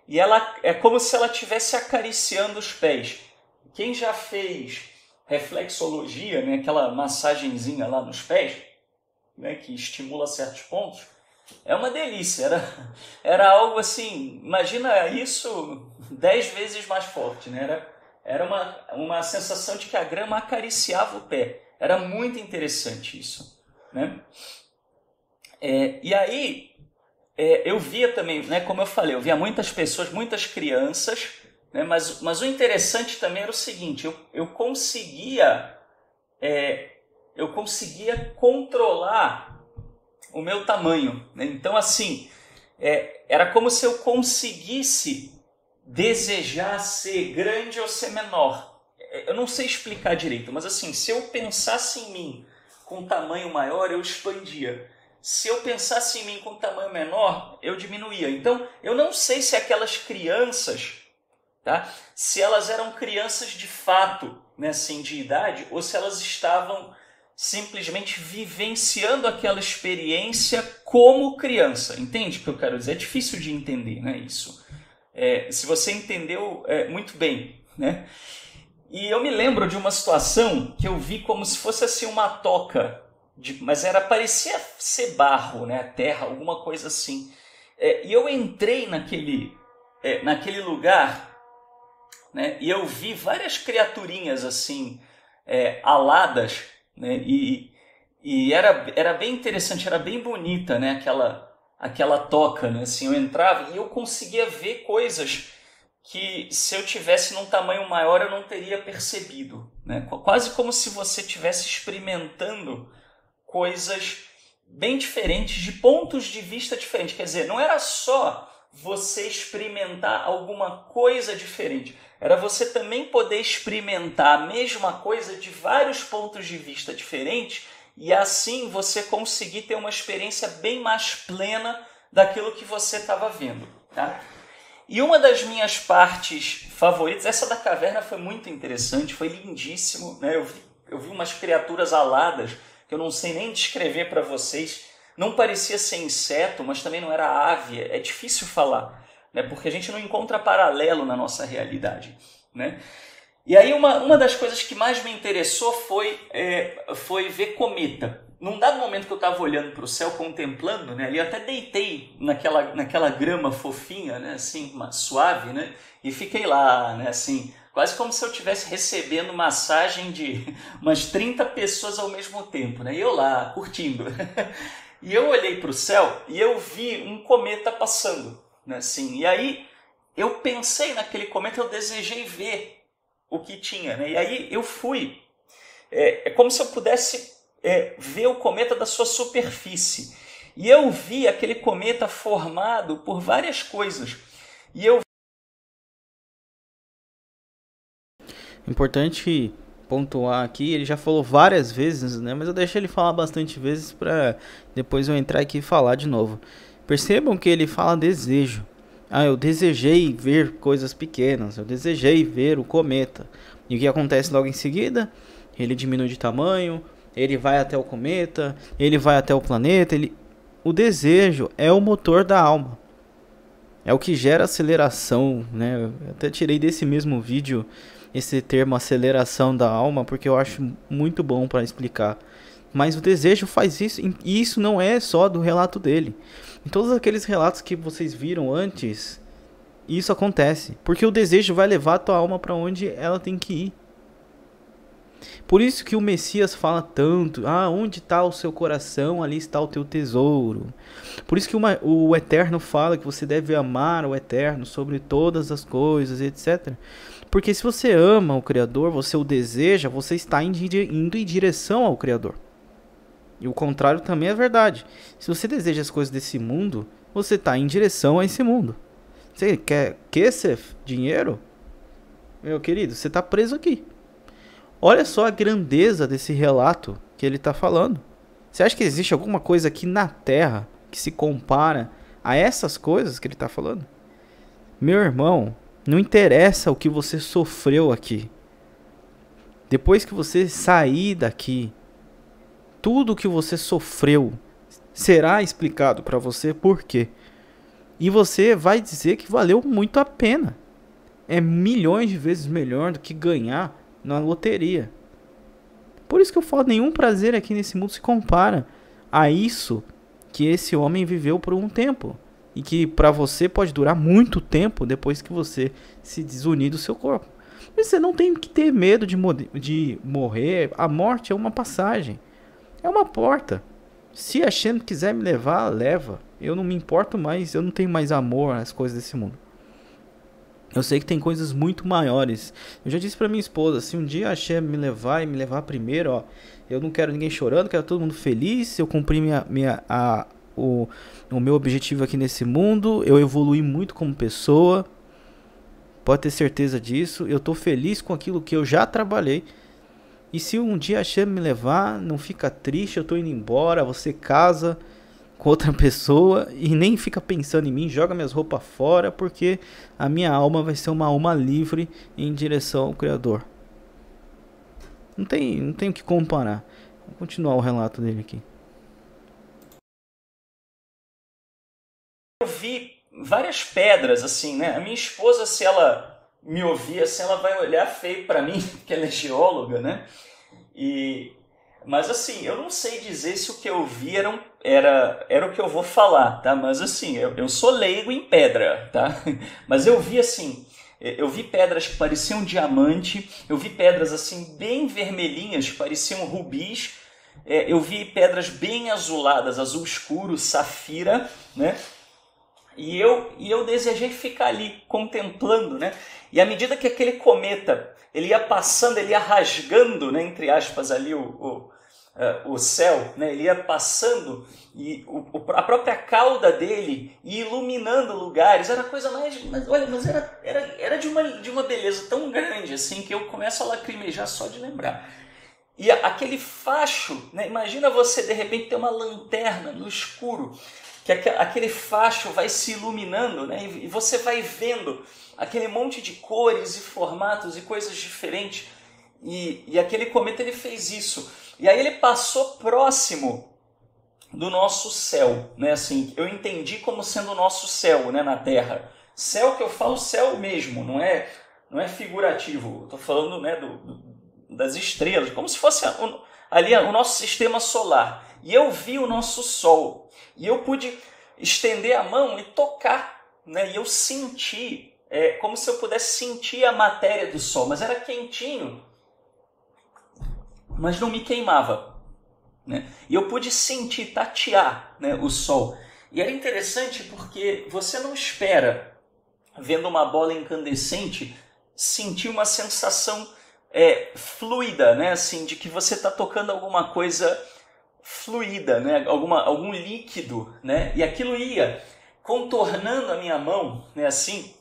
e ela é como se ela estivesse acariciando os pés. Quem já fez reflexologia, né? Aquela massagenzinha lá nos pés, né? Que estimula certos pontos, é uma delícia. Era algo assim, imagina isso 10 vezes mais forte, né? Era uma sensação de que a grama acariciava o pé. Era muito interessante isso, né? E aí, eu via também, né, como eu falei, eu via muitas pessoas, muitas crianças, né, mas o interessante também era o seguinte, eu conseguia controlar o meu tamanho, né? Então, assim, era como se eu conseguisse desejar ser grande ou ser menor. Eu não sei explicar direito, mas assim, se eu pensasse em mim com um tamanho maior, eu expandia. Se eu pensasse em mim com um tamanho menor, eu diminuía. Então, eu não sei se aquelas crianças tá? Se elas eram crianças de fato, né, assim, de idade, ou se elas estavam simplesmente vivenciando aquela experiência como criança. Entende o que eu quero dizer? É difícil de entender, né, isso. Se você entendeu, muito bem, né? E eu me lembro de uma situação que eu vi como se fosse assim uma toca, mas parecia ser barro, né, terra, alguma coisa assim. E eu entrei naquele lugar, né, e eu vi várias criaturinhas assim, aladas, né, e era bem interessante, era bem bonita, né, aquela toca, né, assim, eu entrava e eu conseguia ver coisas que se eu tivesse num tamanho maior eu não teria percebido, né, quase como se você estivesse experimentando coisas bem diferentes, de pontos de vista diferentes. Quer dizer, não era só você experimentar alguma coisa diferente, era você também poder experimentar a mesma coisa de vários pontos de vista diferentes e assim você conseguir ter uma experiência bem mais plena daquilo que você estava vendo, tá? E uma das minhas partes favoritas, essa da caverna foi muito interessante, foi lindíssimo, né? Eu vi umas criaturas aladas que eu não sei nem descrever para vocês. Não parecia ser inseto, mas também não era ave. É difícil falar, né? Porque a gente não encontra paralelo na nossa realidade, né? E aí uma das coisas que mais me interessou foi ver cometa. Num dado momento que eu estava olhando para o céu, contemplando, né, ali eu até deitei naquela grama fofinha, né, assim, suave, né, e fiquei lá, né, assim, quase como se eu estivesse recebendo massagem de umas 30 pessoas ao mesmo tempo, né, e eu lá, curtindo. E eu olhei para o céu e eu vi um cometa passando, né, assim, e aí eu pensei naquele cometa, eu desejei ver o que tinha, né, e aí eu fui, é como se eu pudesse ver o cometa da sua superfície. E eu vi aquele cometa formado por várias coisas. E eu... Importante pontuar aqui, ele já falou várias vezes, né? Mas eu deixo ele falar bastante vezes para depois eu entrar aqui e falar de novo. Percebam que ele fala desejo. Eu desejei ver coisas pequenas, eu desejei ver o cometa. E o que acontece logo em seguida? Ele diminui de tamanho, ele vai até o cometa, ele vai até o planeta. O desejo é o motor da alma. É o que gera aceleração, né? Eu até tirei desse mesmo vídeo esse termo aceleração da alma, porque eu acho muito bom para explicar. Mas o desejo faz isso, e isso não é só do relato dele. Em todos aqueles relatos que vocês viram antes, isso acontece. Porque o desejo vai levar a tua alma para onde ela tem que ir. Por isso que o Messias fala tanto, onde está o seu coração, ali está o teu tesouro. Por isso que o Eterno fala que você deve amar o Eterno sobre todas as coisas, etc. Porque se você ama o Criador, você o deseja, você está indo em direção ao Criador. E o contrário também é verdade. Se você deseja as coisas desse mundo, você está em direção a esse mundo. Você quer kesef, dinheiro? Meu querido, você está preso aqui. Olha só a grandeza desse relato que ele está falando. Você acha que existe alguma coisa aqui na Terra que se compara a essas coisas que ele está falando? Meu irmão, não interessa o que você sofreu aqui. Depois que você sair daqui, tudo que você sofreu será explicado para você por quê. E você vai dizer que valeu muito a pena. É milhões de vezes melhor do que ganhar na loteria. Por isso que eu falo, nenhum prazer aqui nesse mundo se compara a isso que esse homem viveu por um tempo. E que para você pode durar muito tempo depois que você se desunir do seu corpo. Mas você não tem que ter medo de morrer. A morte é uma passagem. É uma porta. Se a Hashem quiser me levar, leva. Eu não me importo mais. Eu não tenho mais amor às coisas desse mundo. Eu sei que tem coisas muito maiores. Eu já disse pra minha esposa, se um dia a Hashem me levar primeiro, eu não quero ninguém chorando, quero todo mundo feliz. Se eu cumprir o meu objetivo aqui nesse mundo, eu evolui muito como pessoa. Pode ter certeza disso. Eu tô feliz com aquilo que eu já trabalhei. E se um dia a Hashem me levar, não fica triste, eu tô indo embora, você casa, com outra pessoa e nem fica pensando em mim, joga minhas roupas fora, porque a minha alma vai ser uma alma livre em direção ao Criador. Não tem o que comparar. Vou continuar o relato dele aqui. Eu vi várias pedras, assim, né? A minha esposa, se ela me ouvir, assim, ela vai olhar feio para mim, porque ela é geóloga, né? Mas, assim, eu não sei dizer se o que eu vi era o que eu vou falar, tá? Mas, assim, eu sou leigo em pedra, tá? Mas eu vi, assim, eu vi pedras que pareciam diamante, eu vi pedras, assim, bem vermelhinhas, que pareciam rubis, eu vi pedras bem azuladas, azul escuro, safira, né? E eu desejei ficar ali contemplando, né? E à medida que aquele cometa ele ia passando, ele ia rasgando, né, entre aspas, ali o céu, né? Ele ia passando e a própria cauda dele ia iluminando lugares. Era a coisa mas era de uma beleza tão grande assim que eu começo a lacrimejar só de lembrar. E aquele facho, né? Imagina você de repente ter uma lanterna no escuro, que aquele facho vai se iluminando, né? E você vai vendo aquele monte de cores e formatos e coisas diferentes. E aquele cometa ele fez isso. E aí ele passou próximo do nosso céu, né? Assim, eu entendi como sendo o nosso céu, né, na Terra. Céu que eu falo céu mesmo, não é figurativo. Estou falando, né, das estrelas, como se fosse ali o nosso sistema solar. E eu vi o nosso Sol. E eu pude estender a mão e tocar, né? E eu senti, como se eu pudesse sentir a matéria do Sol. Mas era quentinho, mas não me queimava, né? E eu pude sentir, tatear, né, o Sol. E era interessante porque você não espera, vendo uma bola incandescente, sentir uma sensação fluida, né? Assim, de que você está tocando alguma coisa fluida, né? Algum líquido, né? E aquilo ia contornando a minha mão, né? Assim,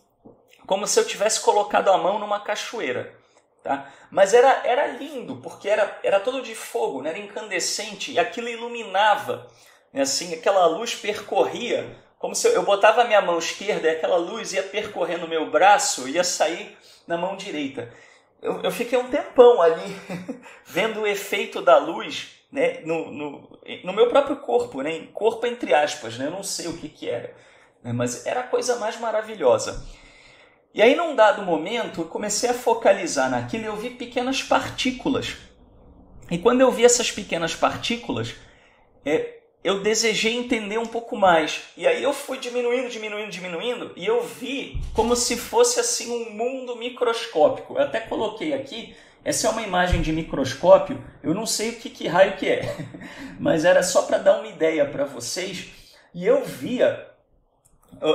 como se eu tivesse colocado a mão numa cachoeira, tá? Mas era lindo, porque era todo de fogo, né? Era incandescente, e aquilo iluminava, né? Assim, aquela luz percorria, como se eu botava a minha mão esquerda e aquela luz ia percorrendo o meu braço e ia sair na mão direita. Eu fiquei um tempão ali vendo o efeito da luz, né, no meu próprio corpo, né, corpo entre aspas, né, eu não sei o que era, né, mas era a coisa mais maravilhosa. E aí, num dado momento, eu comecei a focalizar naquilo e eu vi pequenas partículas. E quando eu vi essas pequenas partículas, eu desejei entender um pouco mais. E aí eu fui diminuindo, e eu vi como se fosse assim um mundo microscópico. Eu até coloquei aqui, essa é uma imagem de microscópio, eu não sei o que raio que é, mas era só para dar uma ideia para vocês. E eu via,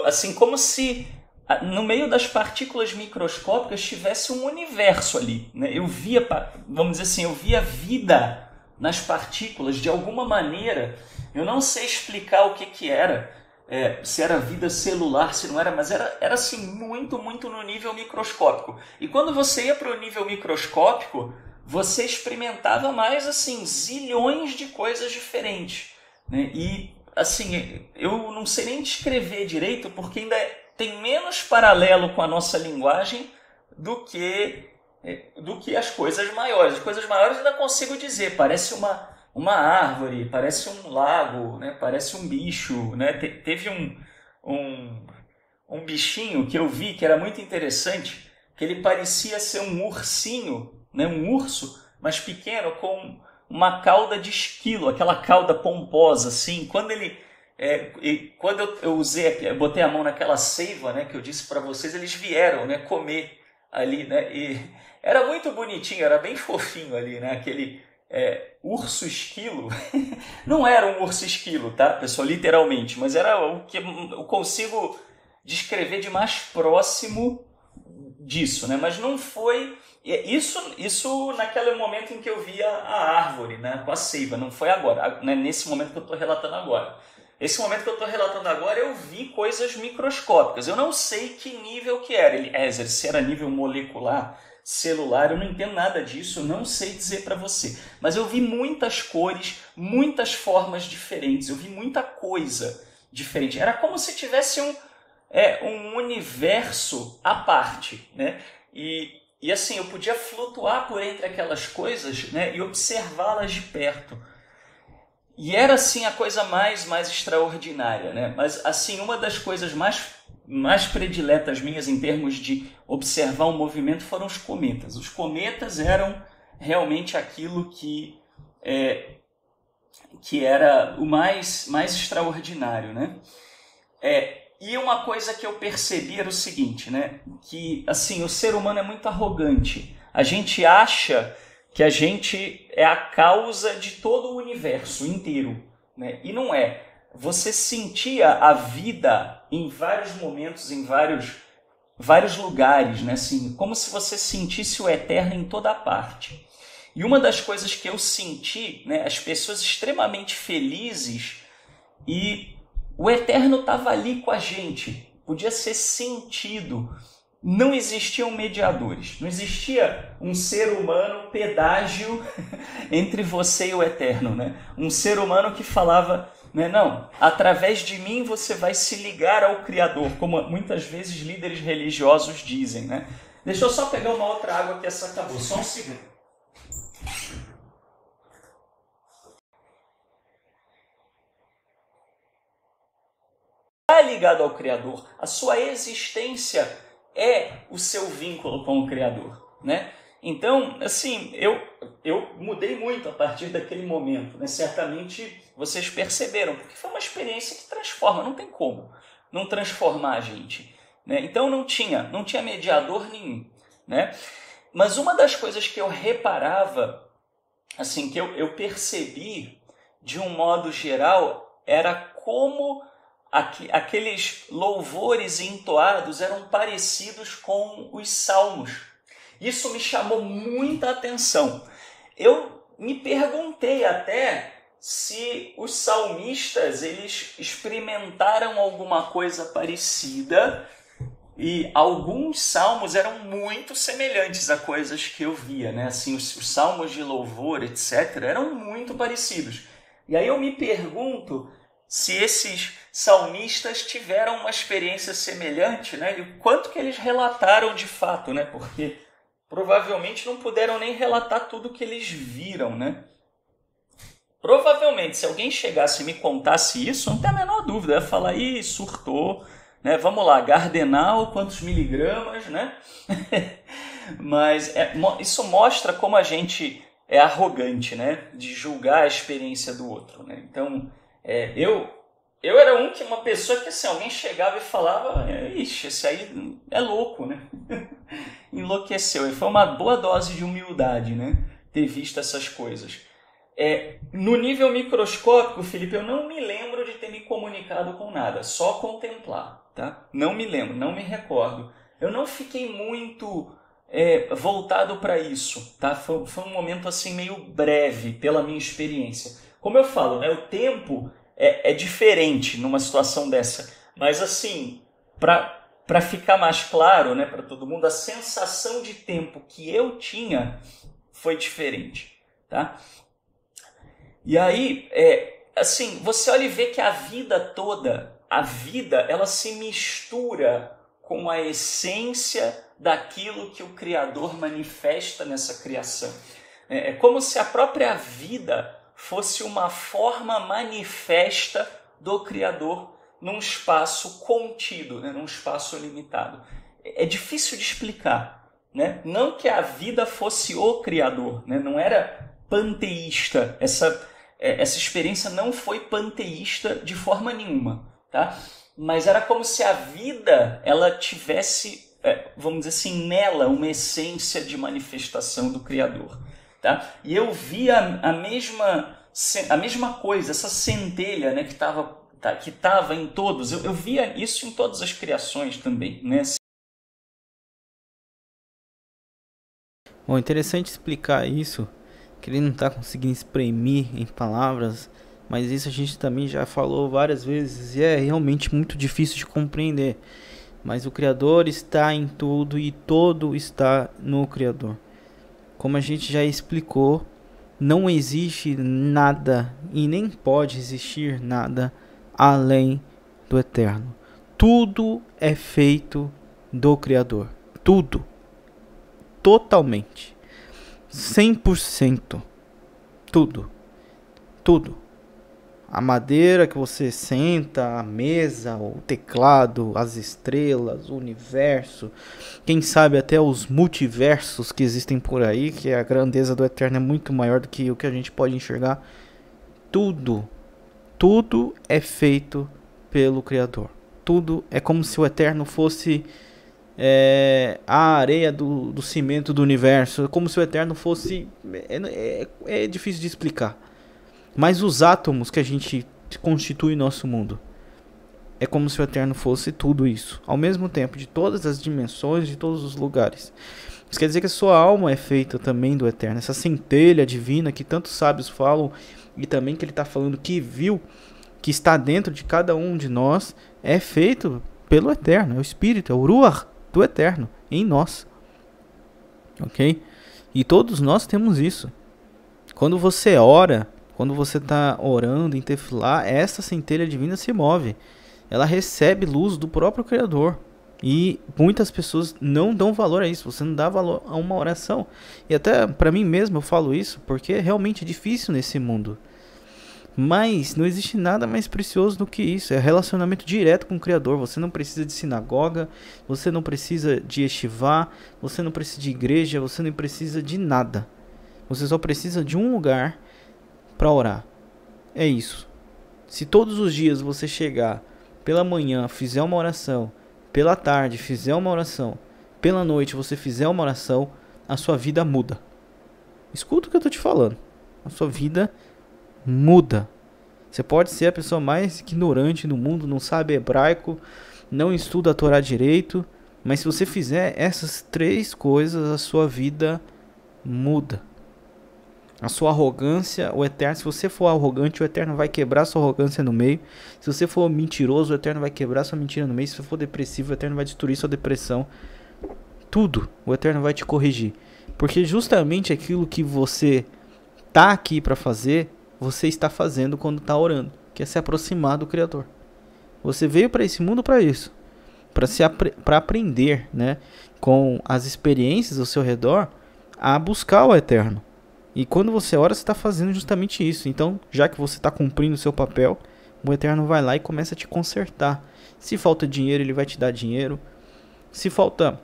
assim, como se no meio das partículas microscópicas tivesse um universo ali, né? Eu via, vamos dizer assim, eu via vida nas partículas de alguma maneira. Eu não sei explicar o que era, se era vida celular, se não era, mas era assim, muito no nível microscópico. E quando você ia para o nível microscópico, você experimentava mais assim, zilhões de coisas diferentes, né? E assim, eu não sei nem descrever direito, porque ainda tem menos paralelo com a nossa linguagem do que as coisas maiores. As coisas maiores eu ainda consigo dizer, parece uma árvore, parece um lago, né? Parece um bicho, né? Teve um bichinho que eu vi que era muito interessante, que ele parecia ser um ursinho, né? Um urso, mas pequeno, com uma cauda de esquilo, aquela cauda pomposa, assim. Quando eu botei a mão naquela seiva, né, que eu disse para vocês, eles vieram, né, comer ali, né? E era muito bonitinho, era bem fofinho ali, né? Aquele urso esquilo. Não era um urso esquilo, tá, pessoal? Literalmente, mas era o que eu consigo descrever de mais próximo disso, né? Mas não foi isso naquele momento em que eu via a árvore, né, com a seiva. Não foi agora, né, nesse momento que eu estou relatando agora. Esse momento que eu estou relatando agora, eu vi coisas microscópicas. Eu não sei que nível que era. Se era nível molecular, celular, eu não entendo nada disso, eu não sei dizer para você. Mas eu vi muitas cores, muitas formas diferentes, eu vi muita coisa diferente. Era como se tivesse um universo à parte, né? E assim, eu podia flutuar por entre aquelas coisas, né, e observá-las de perto. E era assim a coisa mais extraordinária, né? Mas assim, uma das coisas mais prediletas minhas em termos de observar um movimento foram os cometas. Os cometas eram realmente aquilo que era o mais extraordinário, né? E uma coisa que eu percebi era o seguinte, né? Que assim, o ser humano é muito arrogante. A gente acha que a gente é a causa de todo o universo inteiro, né? E não é. Você sentia a vida em vários momentos, em vários lugares, né? Assim, como se você sentisse o eterno em toda a parte. E uma das coisas que eu senti, né, as pessoas extremamente felizes, e o eterno estava ali com a gente, podia ser sentido. Não existiam mediadores, não existia um ser humano pedágio entre você e o eterno, né? Um ser humano que falava, né, não, através de mim você vai se ligar ao Criador, como muitas vezes líderes religiosos dizem, né? Deixa eu só pegar uma outra água que essa acabou, só um segundo. Está ligado ao Criador, a sua existência é o seu vínculo com o Criador, né? Então, assim, eu mudei muito a partir daquele momento, né? Certamente vocês perceberam, porque foi uma experiência que transforma, não tem como não transformar a gente, né? Então não tinha mediador nenhum, né? Mas uma das coisas que eu reparava, assim, que eu percebi de um modo geral, era como aqueles louvores entoados eram parecidos com os salmos. Isso me chamou muita atenção. Eu me perguntei até se os salmistas eles experimentaram alguma coisa parecida, e alguns salmos eram muito semelhantes a coisas que eu via, né? Assim, os salmos de louvor, etc., eram muito parecidos. E aí eu me pergunto se esses salmistas tiveram uma experiência semelhante, né? E o quanto que eles relataram de fato, né? Porque provavelmente não puderam nem relatar tudo que eles viram, né? Provavelmente, se alguém chegasse e me contasse isso, não tem a menor dúvida, eu ia falar, ih, surtou, né? Vamos lá, Gardenal, quantos miligramas, né? Mas isso mostra como a gente é arrogante, né? De julgar a experiência do outro, né? Então, eu era uma pessoa que, assim, alguém chegava e falava, ixi, esse aí é louco, né? Enlouqueceu. E foi uma boa dose de humildade, né? Ter visto essas coisas. No nível microscópico, Felipe, eu não me lembro de ter me comunicado com nada, só contemplar, tá? Não me lembro, não me recordo. Eu não fiquei muito voltado para isso, tá? Foi um momento assim meio breve pela minha experiência. Como eu falo, né, o tempo é diferente numa situação dessa, mas assim, para ficar mais claro, né, para todo mundo, a sensação de tempo que eu tinha foi diferente, tá? E aí, assim, você olha e vê que a vida toda, ela se mistura com a essência daquilo que o Criador manifesta nessa criação. É como se a própria vida fosse uma forma manifesta do Criador num espaço contido, né, num espaço limitado. É difícil de explicar, né? Não que a vida fosse o Criador, né? Não era panteísta, essa experiência não foi panteísta de forma nenhuma, tá? Mas era como se a vida ela tivesse, vamos dizer assim, nela uma essência de manifestação do Criador, tá? E eu via a mesma coisa, essa centelha, né, que estava em todos. Eu via isso em todas as criações também, né? Bom, interessante explicar isso, que ele não está conseguindo exprimir em palavras, mas isso a gente também já falou várias vezes e é realmente muito difícil de compreender. mas o Criador está em tudo e todo está no Criador. Como a gente já explicou, não existe nada e nem pode existir nada além do Eterno. Tudo é feito do Criador. Tudo. Totalmente. 100%. Tudo. Tudo. A madeira que você senta, a mesa, o teclado, as estrelas, o universo, quem sabe até os multiversos que existem por aí, que a grandeza do Eterno é muito maior do que o que a gente pode enxergar. Tudo é feito pelo Criador. Tudo é como se o Eterno fosse a areia do cimento do universo, como se o Eterno fosse... É difícil de explicar. Mas os átomos que a gente constitui nosso mundo, é como se o Eterno fosse tudo isso, ao mesmo tempo, de todas as dimensões, de todos os lugares. Isso quer dizer que a sua alma é feita também do Eterno, essa centelha divina que tantos sábios falam, e também que ele está falando que viu, que está dentro de cada um de nós, é feito pelo Eterno, é o Espírito, é o Ruach do Eterno em nós. Ok? E todos nós temos isso. Quando você ora, quando você está orando em tefilá, essa centelha divina se move. Ela recebe luz do próprio Criador. E muitas pessoas não dão valor a isso. Você não dá valor a uma oração. E até para mim mesmo eu falo isso, porque é realmente difícil nesse mundo. Mas não existe nada mais precioso do que isso. É relacionamento direto com o Criador. Você não precisa de sinagoga, você não precisa de yeshivá, você não precisa de igreja, você não precisa de nada. Você só precisa de um lugar para orar. É isso. Se todos os dias você chegar pela manhã, fizer uma oração, pela tarde fizer uma oração, pela noite você fizer uma oração, a sua vida muda. Escuta o que eu estou te falando. A sua vida muda. Você pode ser a pessoa mais ignorante do mundo, não sabe hebraico, não estuda a Torá direito, mas se você fizer essas 3 coisas, a sua vida muda. A sua arrogância, o Eterno, se você for arrogante, o Eterno vai quebrar sua arrogância no meio. Se você for mentiroso, o Eterno vai quebrar sua mentira no meio. Se você for depressivo, o Eterno vai destruir sua depressão. Tudo, o Eterno vai te corrigir. Porque justamente aquilo que você tá aqui para fazer, você está fazendo quando está orando, que é se aproximar do Criador. Você veio para esse mundo para isso, para aprender, né, com as experiências ao seu redor, a buscar o Eterno. E quando você ora, você está fazendo justamente isso. Então, já que você está cumprindo o seu papel, o Eterno vai lá e começa a te consertar. Se falta dinheiro, ele vai te dar dinheiro. Se falta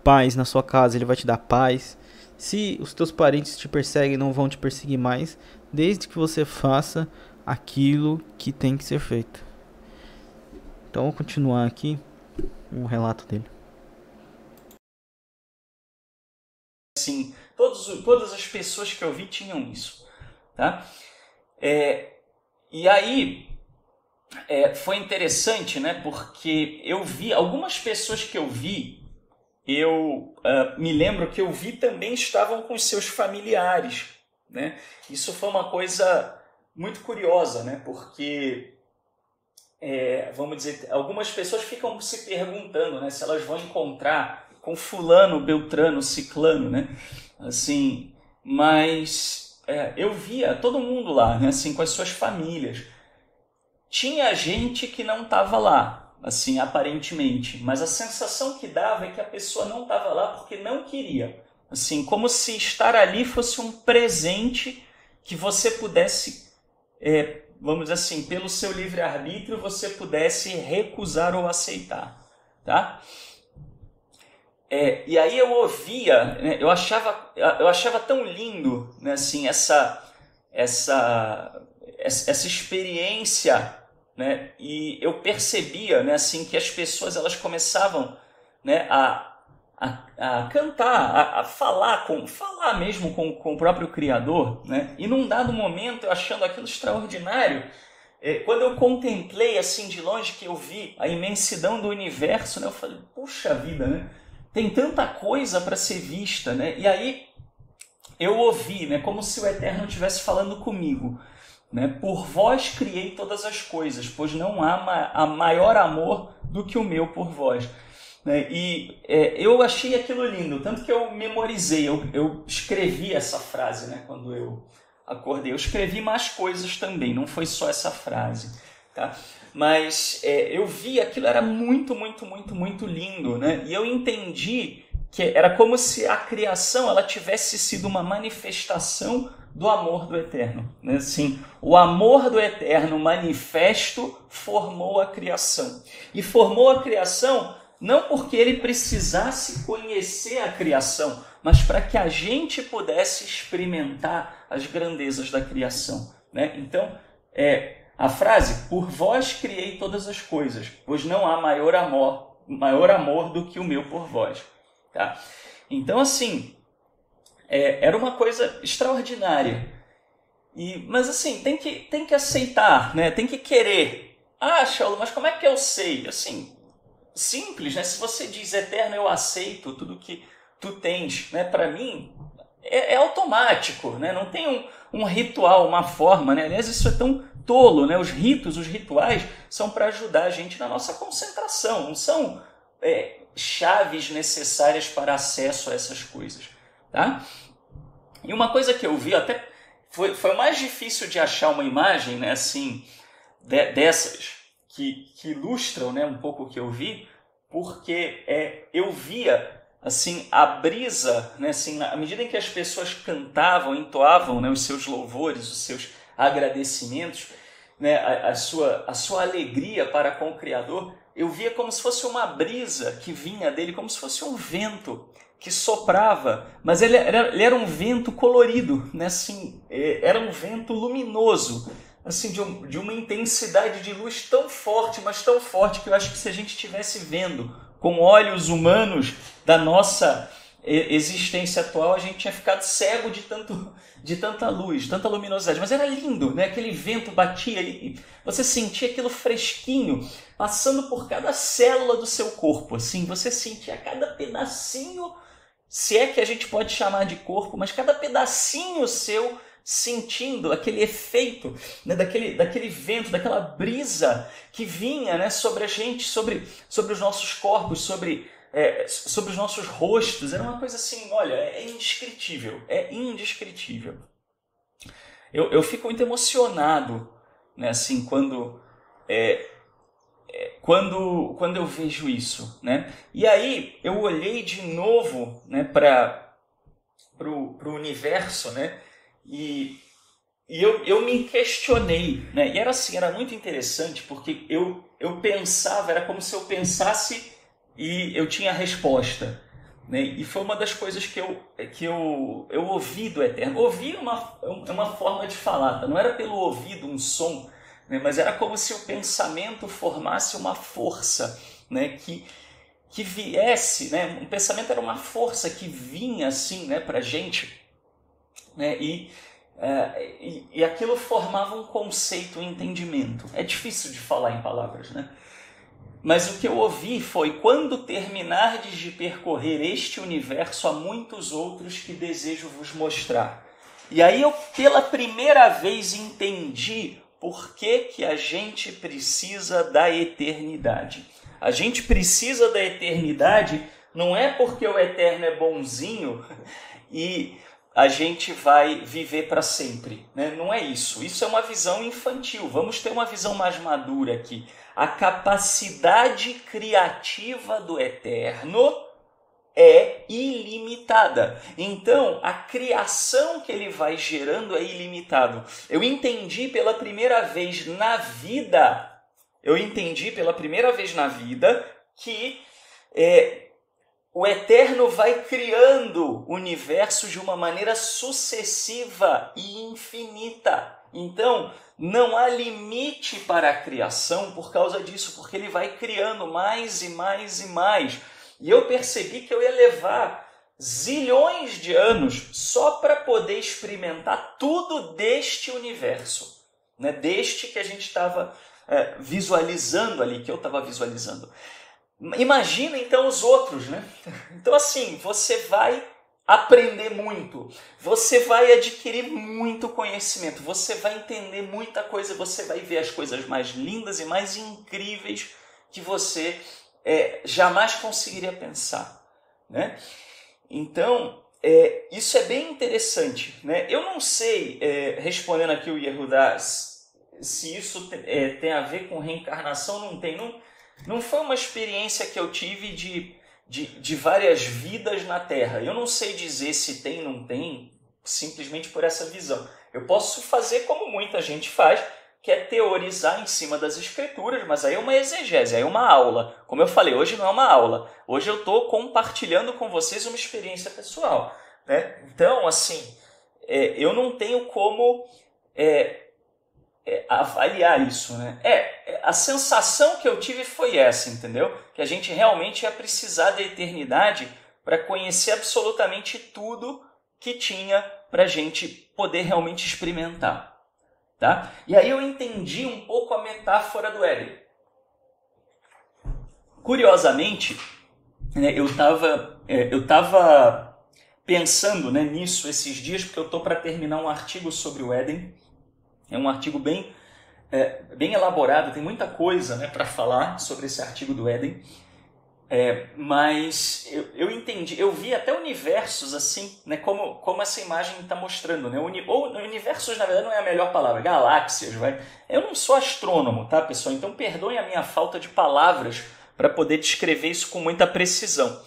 paz na sua casa, ele vai te dar paz. Se os teus parentes te perseguem, não vão te perseguir mais, desde que você faça aquilo que tem que ser feito. Então, vou continuar aqui o relato dele. Sim, todas as pessoas que eu vi tinham isso, tá? E aí foi interessante, né? Porque eu vi algumas pessoas que eu vi, me lembro que eu vi também estavam com os seus familiares, né? Isso foi uma coisa muito curiosa, né? Porque vamos dizer, algumas pessoas ficam se perguntando, né, se elas vão encontrar com fulano, beltrano, ciclano, né? Assim, mas eu via todo mundo lá, né? Assim, com as suas famílias. Tinha gente que não estava lá, assim, aparentemente, mas a sensação que dava é que a pessoa não estava lá porque não queria. Assim, como se estar ali fosse um presente que você pudesse, vamos dizer assim, pelo seu livre-arbítrio, você pudesse recusar ou aceitar, tá? E aí eu ouvia, né, eu achava tão lindo, né, assim, essa experiência, né, e eu percebia, né, assim, que as pessoas elas começavam, né, a cantar, a falar mesmo com o próprio Criador, né, e num dado momento eu achando aquilo extraordinário, quando eu contemplei assim de longe, que eu vi a imensidão do universo, né, eu falei, puxa vida, né? Tem tanta coisa para ser vista, né? E aí eu ouvi, né, como se o Eterno estivesse falando comigo, né? Por vós criei todas as coisas, pois não há maior amor do que o meu por vós. E eu achei aquilo lindo, tanto que eu memorizei, eu escrevi essa frase, né, quando eu acordei. Eu escrevi mais coisas também, não foi só essa frase, tá? Mas eu vi aquilo, era muito, muito, muito, muito lindo, né? E eu entendi que era como se a criação ela tivesse sido uma manifestação do amor do Eterno, né? Assim, o amor do Eterno manifesto formou a criação. E formou a criação não porque ele precisasse conhecer a criação, mas para que a gente pudesse experimentar as grandezas da criação, né? Então, a frase, por vós criei todas as coisas, pois não há maior amor do que o meu por vós. Tá? Então, assim, era uma coisa extraordinária. Mas, assim, tem que aceitar, né? Tem que querer. Ah, Shaul, mas como é que eu sei? Assim, simples, né? Se você diz, Eterno, eu aceito tudo que tu tens, né? Para mim, é automático, né? Não tem um ritual, uma forma, né? Aliás, isso é tão tolo, né? Os rituais são para ajudar a gente na nossa concentração, não são chaves necessárias para acesso a essas coisas, tá? E uma coisa que eu vi, até foi mais difícil de achar uma imagem, né, assim, dessas que ilustram, né, um pouco o que eu vi, porque eu via assim a brisa, né, assim, à medida em que as pessoas cantavam, entoavam, né, os seus louvores, os seus agradecimentos, né, a sua alegria para com o Criador, eu via como se fosse uma brisa que vinha dele, como se fosse um vento que soprava, mas ele era um vento colorido, né? Assim, era um vento luminoso, assim, de uma intensidade de luz tão forte, mas tão forte, que eu acho que se a gente estivesse vendo com olhos humanos da nossa existência atual, a gente tinha ficado cego de tanta luz, tanta luminosidade. Mas era lindo, né? Aquele vento batia e você sentia aquilo fresquinho, passando por cada célula do seu corpo, assim, você sentia cada pedacinho, se é que a gente pode chamar de corpo, mas cada pedacinho seu sentindo aquele efeito, né, daquele vento, daquela brisa que vinha, né, sobre a gente, sobre os nossos corpos, sobre os nossos rostos. Era uma coisa assim, olha, é indescritível, Eu fico muito emocionado, né, assim, quando eu vejo isso, né? E aí eu olhei de novo, né, para o universo, né? E eu me questionei, né? E era assim, era muito interessante, porque eu pensava, era como se eu pensasse e eu tinha a resposta, né? E foi uma das coisas que eu ouvi do Eterno. Ouvir é uma forma de falar, tá? Não era pelo ouvido um som, né? Mas era como se o pensamento formasse uma força, né? Que viesse, né? O pensamento era uma força que vinha assim, né, para a gente, né? E aquilo formava um conceito, um entendimento. É difícil de falar em palavras, né? Mas o que eu ouvi foi: quando terminardes de percorrer este universo, há muitos outros que desejo vos mostrar. E aí eu, pela primeira vez, entendi por que a gente precisa da eternidade. A gente precisa da eternidade não é porque o Eterno é bonzinho e a gente vai viver para sempre, né? Não é isso. Isso é uma visão infantil. Vamos ter uma visão mais madura aqui. A capacidade criativa do Eterno é ilimitada. Então, a criação que ele vai gerando é ilimitada. Eu entendi pela primeira vez na vida que o Eterno vai criando universos de uma maneira sucessiva e infinita. Então, não há limite para a criação por causa disso, porque ele vai criando mais e mais e mais. E eu percebi que eu ia levar zilhões de anos só para poder experimentar tudo deste universo, né? Deste que a gente estava visualizando ali, que eu estava visualizando. Imagina então os outros, né? Então assim, você vai aprender muito, você vai adquirir muito conhecimento, você vai entender muita coisa, você vai ver as coisas mais lindas e mais incríveis que você jamais conseguiria pensar, né? Então, isso é bem interessante, né? Eu não sei, respondendo aqui o Yehudá, se isso tem a ver com reencarnação. Não tem. Não foi uma experiência que eu tive de várias vidas na Terra. Eu não sei dizer se tem ou não tem, simplesmente por essa visão. Eu posso fazer como muita gente faz, que é teorizar em cima das escrituras, mas aí é uma exegese, aí é uma aula. Como eu falei, hoje não é uma aula. Hoje eu estou compartilhando com vocês uma experiência pessoal, né? Então, assim, eu não tenho como avaliar isso, né? A sensação que eu tive foi essa, entendeu? Que a gente realmente ia precisar da eternidade para conhecer absolutamente tudo que tinha para a gente poder realmente experimentar. Tá? E aí eu entendi um pouco a metáfora do Éden. Curiosamente, né, eu estava pensando, né, nisso esses dias, porque eu estou para terminar um artigo sobre o Éden. É um artigo bem elaborado, tem muita coisa, né, para falar sobre esse artigo do Éden. Mas eu entendi, eu vi até universos assim, né, como essa imagem está mostrando, né? Ou universos, na verdade, não é a melhor palavra, galáxias, vai. Eu não sou astrônomo, tá, pessoal? Então perdoem a minha falta de palavras para poder descrever isso com muita precisão.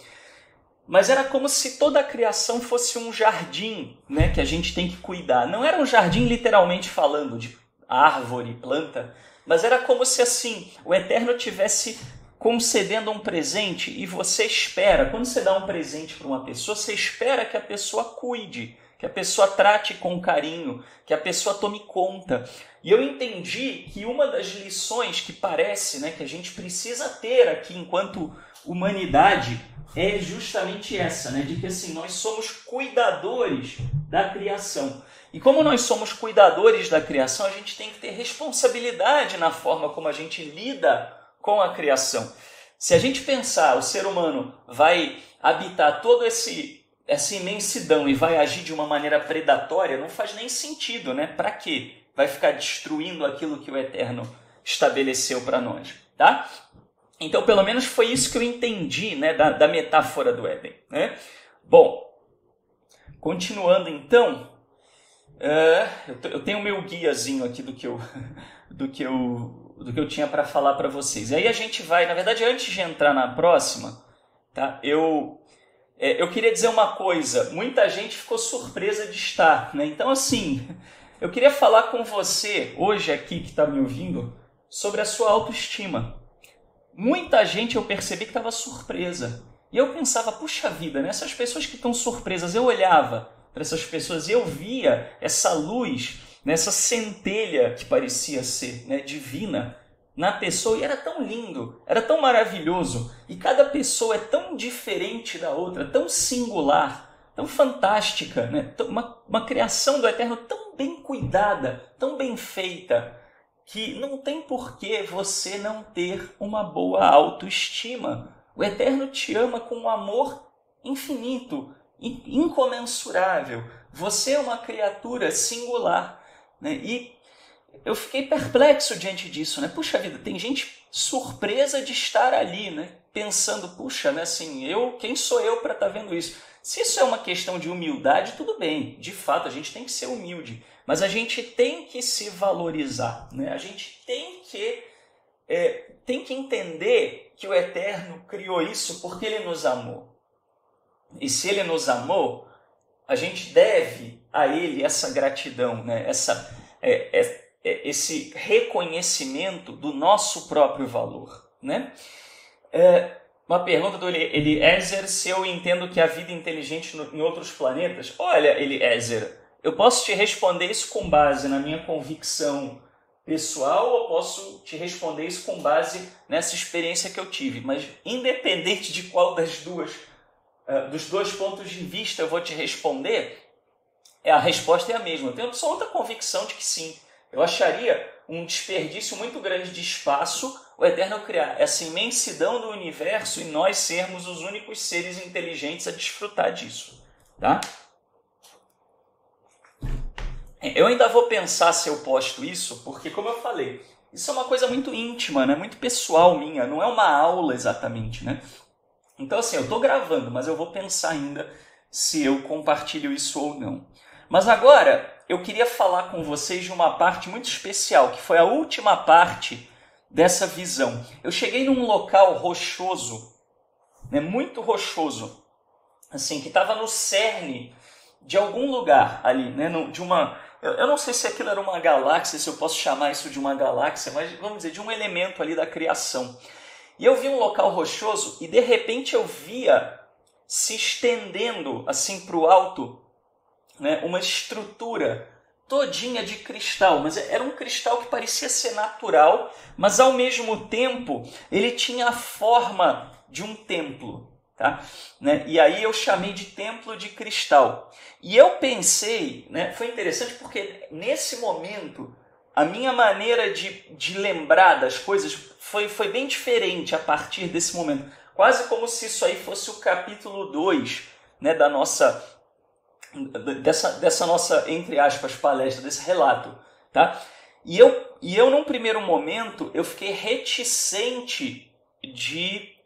Mas era como se toda a criação fosse um jardim, né, que a gente tem que cuidar. Não era um jardim literalmente falando de árvore, planta, mas era como se assim o Eterno tivesse concedendo um presente e você espera. Quando você dá um presente para uma pessoa, você espera que a pessoa cuide, que a pessoa trate com carinho, que a pessoa tome conta. E eu entendi que uma das lições que parece, né, que a gente precisa ter aqui enquanto humanidade é justamente essa, né, de que assim, nós somos cuidadores da criação. E como nós somos cuidadores da criação, a gente tem que ter responsabilidade na forma como a gente lida com a criação. Se a gente pensar, o ser humano vai habitar toda essa imensidão e vai agir de uma maneira predatória, não faz nem sentido, né? Para quê? Vai ficar destruindo aquilo que o Eterno estabeleceu para nós, tá? Então, pelo menos foi isso que eu entendi, né, da metáfora do Éden, né? Bom, continuando então, eu tenho o meu guiazinho aqui do que eu tinha para falar para vocês. E aí a gente vai, na verdade, antes de entrar na próxima, tá? Eu queria dizer uma coisa. Muita gente ficou surpresa de estar, né? Então, assim, eu queria falar com você hoje aqui, que está me ouvindo, sobre a sua autoestima. Muita gente eu percebi que estava surpresa. E eu pensava, puxa vida, né? Essas pessoas que estão surpresas, eu olhava para essas pessoas e eu via essa luz, nessa centelha que parecia ser, né, divina na pessoa, e era tão lindo, era tão maravilhoso, e cada pessoa é tão diferente da outra, tão singular, tão fantástica, né? Uma criação do Eterno tão bem cuidada, tão bem feita, que não tem por que você não ter uma boa autoestima. O Eterno te ama com um amor infinito, incomensurável. Você é uma criatura singular, né? E eu fiquei perplexo diante disso, né? Puxa vida, tem gente surpresa de estar ali, né? Pensando, puxa, né? Assim, quem sou eu para estar vendo isso? Se isso é uma questão de humildade, tudo bem. De fato, a gente tem que ser humilde. Mas a gente tem que se valorizar, né? A gente tem que entender que o Eterno criou isso porque Ele nos amou. E se Ele nos amou, a gente deve a Ele essa gratidão, né? Esse reconhecimento do nosso próprio valor, né? Uma pergunta do Eliezer, se eu entendo que há vida inteligente em outros planetas. Olha, Eliezer, eu posso te responder isso com base na minha convicção pessoal ou posso te responder isso com base nessa experiência que eu tive. Mas independente de qual dos dois pontos de vista eu vou te responder, a resposta é a mesma. Eu tenho absoluta convicção de que sim. Eu acharia um desperdício muito grande de espaço o Eterno criar essa imensidão do universo e nós sermos os únicos seres inteligentes a desfrutar disso, tá? Eu ainda vou pensar se eu posto isso, porque, como eu falei, isso é uma coisa muito íntima, né? Muito pessoal minha, não é uma aula exatamente, né? Então, assim, eu estou gravando, mas eu vou pensar ainda se eu compartilho isso ou não. Mas agora, eu queria falar com vocês de uma parte muito especial, que foi a última parte dessa visão. Eu cheguei num local rochoso, né, muito rochoso, assim, que estava no cerne de algum lugar ali, né, eu não sei se aquilo era uma galáxia, se eu posso chamar isso de uma galáxia, mas vamos dizer, de um elemento ali da criação. E eu vi um local rochoso e de repente eu via se estendendo assim para o alto, né, uma estrutura todinha de cristal, mas era um cristal que parecia ser natural, mas ao mesmo tempo ele tinha a forma de um templo. Tá? Né? E aí eu chamei de templo de cristal. E eu pensei, né, foi interessante porque nesse momento a minha maneira de lembrar das coisas foi bem diferente a partir desse momento. Quase como se isso aí fosse o capítulo 2, né, dessa nossa, entre aspas, palestra, desse relato. Tá? E eu, num primeiro momento, eu fiquei reticente de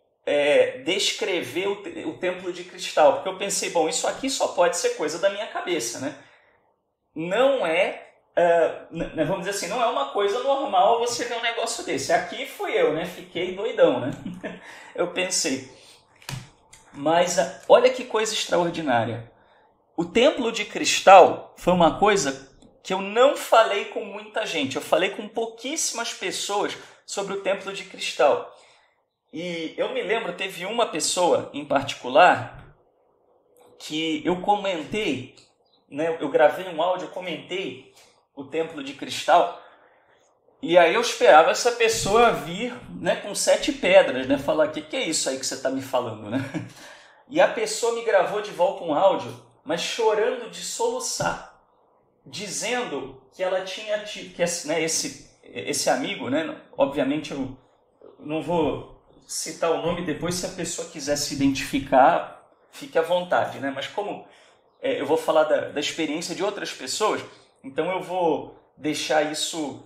descrever o templo de cristal, porque eu pensei, bom, isso aqui só pode ser coisa da minha cabeça, né? Não vamos dizer assim, não é uma coisa normal você ver um negócio desse. Aqui fui eu, né? Fiquei doidão, né? Eu pensei. Mas olha que coisa extraordinária. O templo de cristal foi uma coisa que eu não falei com muita gente. Eu falei com pouquíssimas pessoas sobre o templo de cristal. E eu me lembro, teve uma pessoa em particular que eu comentei, né, eu gravei um áudio, eu comentei o templo de cristal, e aí eu esperava essa pessoa vir, né, com 7 pedras, né, falar, que é isso aí que você está me falando? Né? E a pessoa me gravou de volta um áudio, mas chorando de soluçar, dizendo que ela tinha tido, que esse amigo, né, obviamente eu não vou citar o nome depois, se a pessoa quiser se identificar, fique à vontade, né? Mas como eu vou falar da experiência de outras pessoas, então eu vou deixar isso,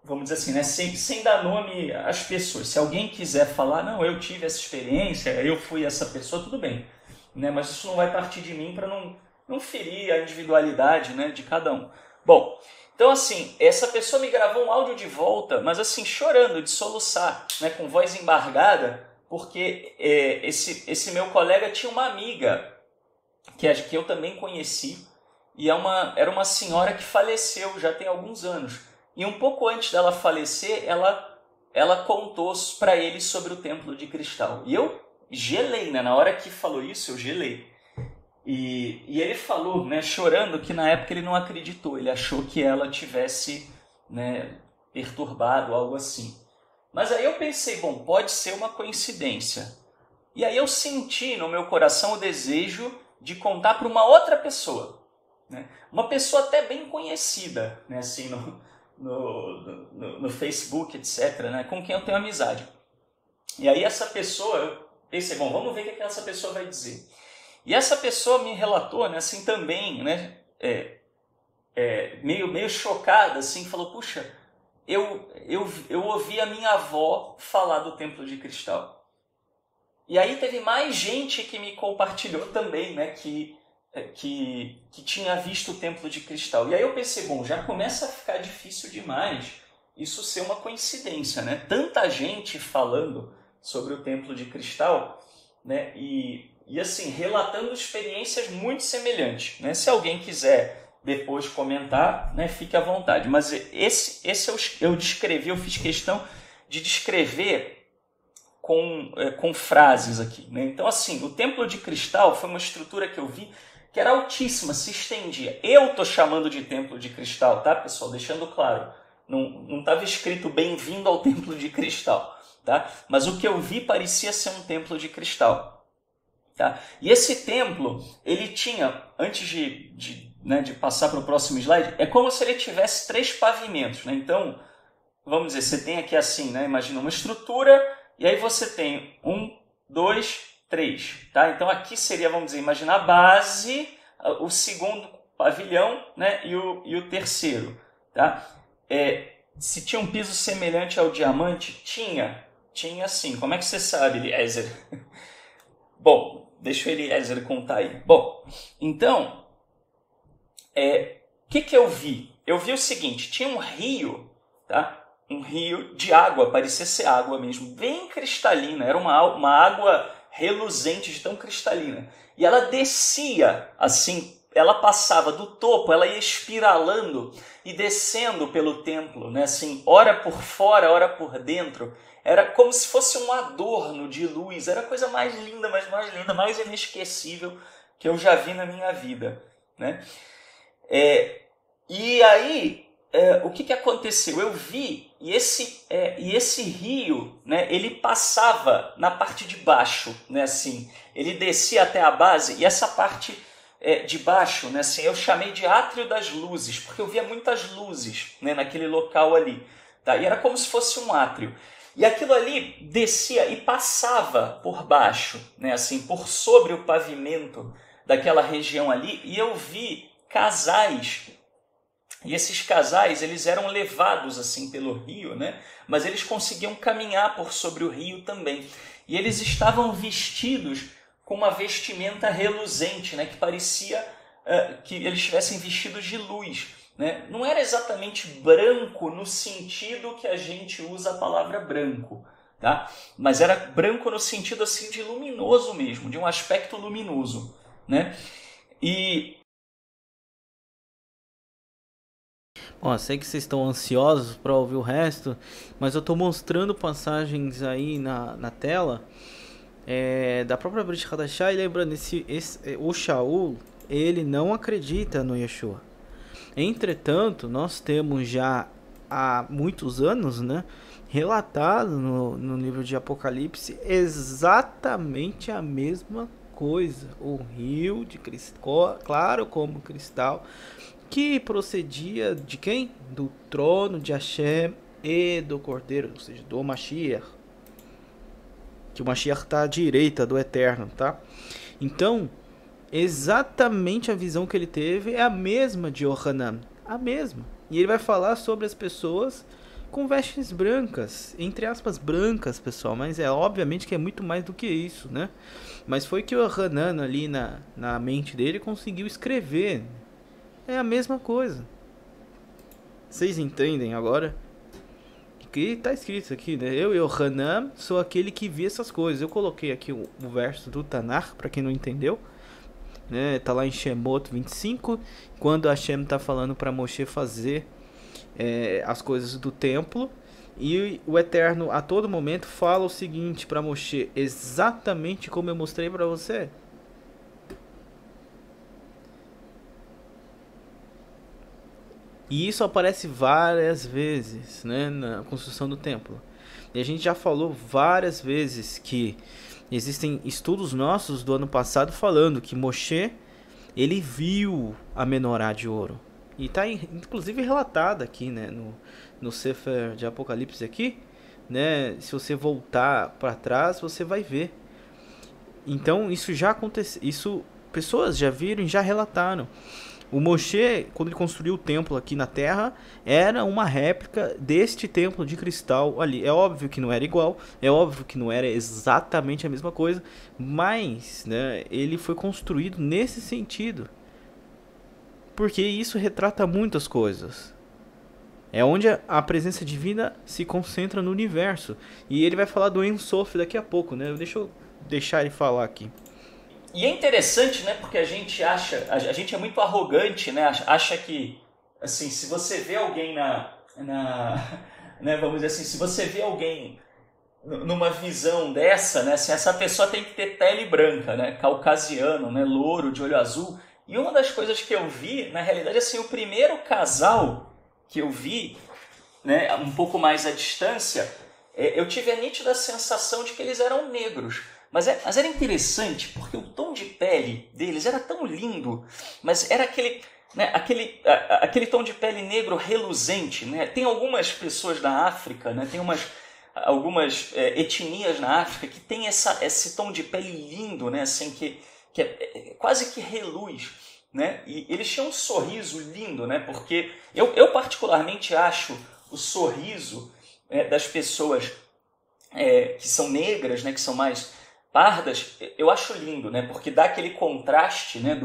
vamos dizer assim, né? sem dar nome às pessoas. Se alguém quiser falar, não, eu tive essa experiência, eu fui essa pessoa, tudo bem, né? Mas isso não vai partir de mim para não ferir a individualidade, né, de cada um. Bom, então, assim, essa pessoa me gravou um áudio de volta, mas assim, chorando, de soluçar, né, com voz embargada, porque esse meu colega tinha uma amiga que eu também conheci, e era uma senhora que faleceu já tem alguns anos. E um pouco antes dela falecer, ela contou para ele sobre o templo de cristal. E eu gelei, né? Na hora que falou isso, eu gelei. E ele falou, né, chorando, que na época ele não acreditou, ele achou que ela tivesse, né, perturbado, algo assim. Mas aí eu pensei, bom, pode ser uma coincidência. E aí eu senti no meu coração o desejo de contar para uma outra pessoa, né? Uma pessoa até bem conhecida, né, assim, no Facebook, etc., né, com quem eu tenho amizade. E aí essa pessoa, eu pensei, bom, vamos ver o que essa pessoa vai dizer. E essa pessoa me relatou, né, assim, também, né, meio chocada, assim, falou, puxa, eu ouvi a minha avó falar do templo de cristal. E aí teve mais gente que me compartilhou também, né, que tinha visto o templo de cristal. E aí eu pensei, bom, já começa a ficar difícil demais isso ser uma coincidência, né? Tanta gente falando sobre o templo de cristal, né, e assim, relatando experiências muito semelhantes, né? Se alguém quiser depois comentar, né, fique à vontade. Mas esse eu descrevi, eu fiz questão de descrever com frases aqui, né? Então, assim, o templo de cristal foi uma estrutura que eu vi que era altíssima, se estendia. Eu estou chamando de templo de cristal, tá, pessoal? Deixando claro, não estava escrito bem-vindo ao templo de cristal, tá? Mas o que eu vi parecia ser um templo de cristal. Tá? E esse templo, ele tinha, antes de passar para o próximo slide, é como se ele tivesse 3 pavimentos. Né? Então, vamos dizer, você tem aqui assim, né? Imagina uma estrutura, e aí você tem 1, 2, 3. Tá? Então aqui seria, vamos dizer, imagina a base, o segundo pavilhão, né? e o terceiro. Tá? se tinha um piso semelhante ao diamante, tinha sim. Como é que você sabe, Eliezer? Bom, deixa o Eliezer contar aí. Bom, então, o que eu vi? Eu vi o seguinte, tinha um rio, tá? Um rio de água, parecia ser água mesmo, bem cristalina, era uma água reluzente de tão cristalina. E ela descia assim, ela passava do topo, ela ia espiralando e descendo pelo templo, né? Assim, ora por fora, ora por dentro. Era como se fosse um adorno de luz, era a coisa mais linda, mais inesquecível que eu já vi na minha vida, né? E aí, o que aconteceu? Eu vi, e esse rio, né, ele passava na parte de baixo, né, assim, ele descia até a base, e essa parte de baixo, né, assim, eu chamei de átrio das luzes, porque eu via muitas luzes, né, naquele local ali, tá? E era como se fosse um átrio. E aquilo ali descia e passava por baixo, né, assim, por sobre o pavimento daquela região ali, e eu vi casais. E esses casais, eles eram levados assim pelo rio, né? Mas eles conseguiam caminhar por sobre o rio também. E eles estavam vestidos com uma vestimenta reluzente, né? Que parecia que eles estivessem vestidos de luz, né? Não era exatamente branco no sentido que a gente usa a palavra branco, tá? Mas era branco no sentido assim de luminoso mesmo, de um aspecto luminoso, né? Ó, sei que vocês estão ansiosos para ouvir o resto, mas eu estou mostrando passagens aí na tela da própria Brit Hadashah, e lembrando, o Shaul, ele não acredita no Yeshua. Entretanto, nós temos já há muitos anos, né, relatado no livro de Apocalipse exatamente a mesma coisa. O rio de cristal, claro como cristal, que procedia de quem? Do trono de Hashem e do Cordeiro, ou seja, do Mashiach. Que o Mashiach está à direita do Eterno, tá? Então, exatamente a visão que ele teve é a mesma de Yohanan, a mesma. E ele vai falar sobre as pessoas com vestes brancas, entre aspas brancas, pessoal, mas obviamente que é muito mais do que isso, né? Mas foi que o Yohanan ali na mente dele conseguiu escrever. É a mesma coisa. Vocês entendem agora? Que tá escrito aqui, né? Eu, Yohanan, sou aquele que vê essas coisas. Eu coloquei aqui o verso do Tanakh, para quem não entendeu, né? Tá lá em Shemot 25, quando Hashem tá falando para Moshe fazer as coisas do templo. E o Eterno a todo momento fala o seguinte para Moshe, exatamente como eu mostrei para você. E isso aparece várias vezes, né, na construção do templo. E a gente já falou várias vezes que existem estudos nossos do ano passado falando que Moshe, ele viu a menorá de ouro. E está inclusive relatado aqui, né, no Sefer de Apocalipse aqui, né, se você voltar para trás, você vai ver. Então isso já aconteceu, isso pessoas já viram e já relataram. O Moshe, quando ele construiu o templo aqui na Terra, era uma réplica deste templo de cristal ali. É óbvio que não era igual, é óbvio que não era exatamente a mesma coisa, mas, né, ele foi construído nesse sentido. Porque isso retrata muitas coisas. É onde a presença divina se concentra no universo. E ele vai falar do Ein Sof daqui a pouco, né? Deixa eu deixar ele falar aqui. E é interessante, né, porque a gente é muito arrogante, né, acha que, assim, se você vê alguém né, vamos dizer assim, se você vê alguém numa visão dessa, né, assim, essa pessoa tem que ter pele branca, né, caucasiano, né, louro, de olho azul. E uma das coisas que eu vi, na realidade, assim, o primeiro casal que eu vi, né, um pouco mais à distância, eu tive a nítida sensação de que eles eram negros. Mas era interessante, porque o tom de pele deles era tão lindo, mas era aquele, né, aquele tom de pele negro reluzente, né? Tem algumas pessoas da África, né, tem algumas etnias na África que tem esse tom de pele lindo, né, assim, que é quase que reluz, né? E eles tinham um sorriso lindo, né? Porque eu particularmente acho o sorriso das pessoas que são negras, né, que são mais pardas, eu acho lindo, né, porque dá aquele contraste, né,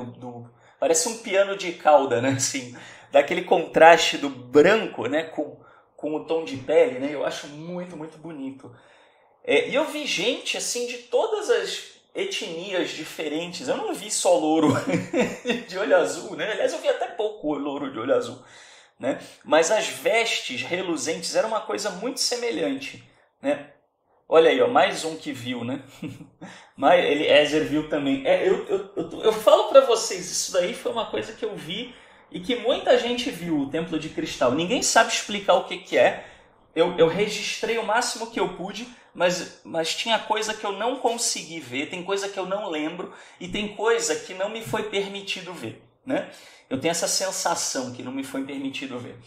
parece um piano de cauda, né, assim, dá aquele contraste do branco, né, com o tom de pele, né, eu acho muito, muito bonito. E eu vi gente assim de todas as etnias diferentes, eu não vi só louro de olho azul, né, aliás eu vi até pouco louro de olho azul, né, mas as vestes reluzentes eram uma coisa muito semelhante, né. Olha aí, ó, mais um que viu, né? Eliezer viu também. Eu falo para vocês, isso daí foi uma coisa que eu vi e que muita gente viu, o Templo de Cristal. Ninguém sabe explicar o que é. Eu registrei o máximo que eu pude, mas tinha coisa que eu não consegui ver, tem coisa que eu não lembro e tem coisa que não me foi permitido ver, né? Eu tenho essa sensação que não me foi permitido ver.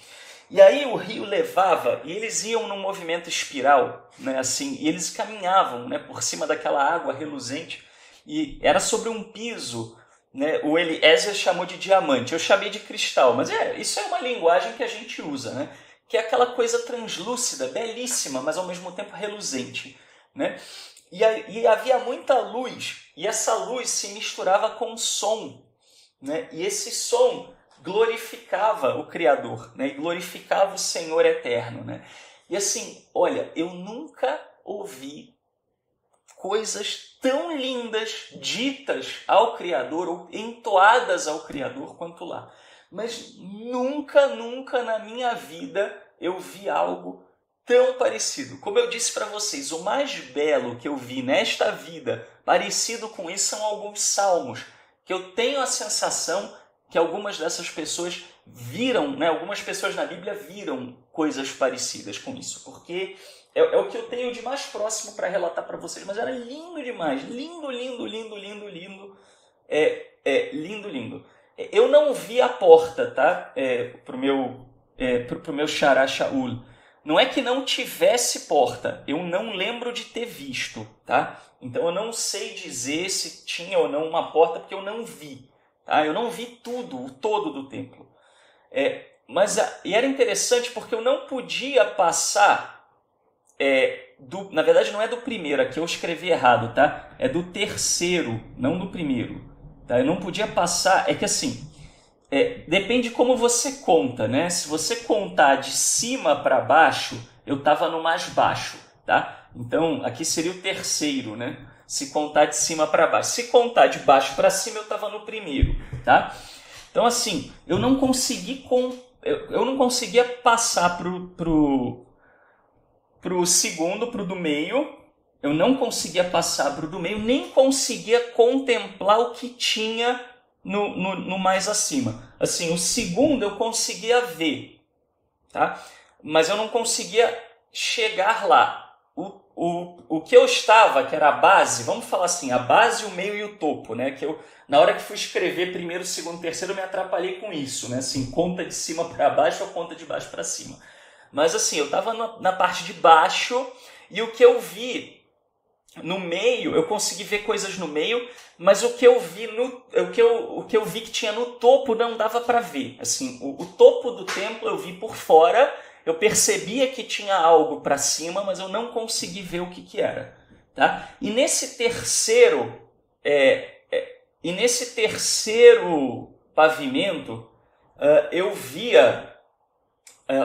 E aí o rio levava, e eles iam num movimento espiral, né, assim, e eles caminhavam, né, por cima daquela água reluzente, e era sobre um piso, né, o Eliezer chamou de diamante, eu chamei de cristal, mas isso é uma linguagem que a gente usa, né, que é aquela coisa translúcida, belíssima, mas ao mesmo tempo reluzente, né, e havia muita luz, e essa luz se misturava com som, né, e esse som glorificava o Criador, né? E glorificava o Senhor eterno, né? E assim, olha, eu nunca ouvi coisas tão lindas ditas ao Criador ou entoadas ao Criador quanto lá. Mas nunca na minha vida eu vi algo tão parecido. Como eu disse para vocês, o mais belo que eu vi nesta vida, parecido com isso, são alguns salmos, que eu tenho a sensação que algumas dessas pessoas viram, né, algumas pessoas na Bíblia viram coisas parecidas com isso, porque é o que eu tenho de mais próximo para relatar para vocês, mas era lindo demais, lindo, lindo. Eu não vi a porta, tá, pro meu xará Shaul. Não é que não tivesse porta, eu não lembro de ter visto, tá? Então eu não sei dizer se tinha ou não uma porta, porque eu não vi. Eu não vi tudo, o todo do templo. E era interessante porque eu não podia passar, na verdade não é do primeiro, aqui eu escrevi errado, tá? É do terceiro, não do primeiro. Tá? Eu não podia passar, é que assim, depende como você conta, né? Se você contar de cima para baixo, eu estava no mais baixo, tá? Então aqui seria o terceiro, né? Se contar de cima para baixo. Se contar de baixo para cima, eu estava no primeiro, tá? Então, assim, eu não conseguia passar pro segundo, pro do meio. Eu não conseguia passar pro do meio, nem conseguia contemplar o que tinha no mais acima. Assim, o segundo eu conseguia ver, tá? Mas eu não conseguia chegar lá. O que eu estava, que era a base, vamos falar assim, a base, o meio e o topo, né? Que eu, na hora que fui escrever primeiro, segundo, terceiro, eu me atrapalhei com isso, né? Assim, conta de cima para baixo ou conta de baixo para cima. Mas assim, eu estava na parte de baixo e o que eu vi no meio, eu consegui ver coisas no meio, mas o que eu vi o que eu vi que tinha no topo não dava para ver. Assim, o topo do templo eu vi por fora. Eu percebia que tinha algo para cima, mas eu não consegui ver o que era. Tá? E nesse terceiro pavimento, eu via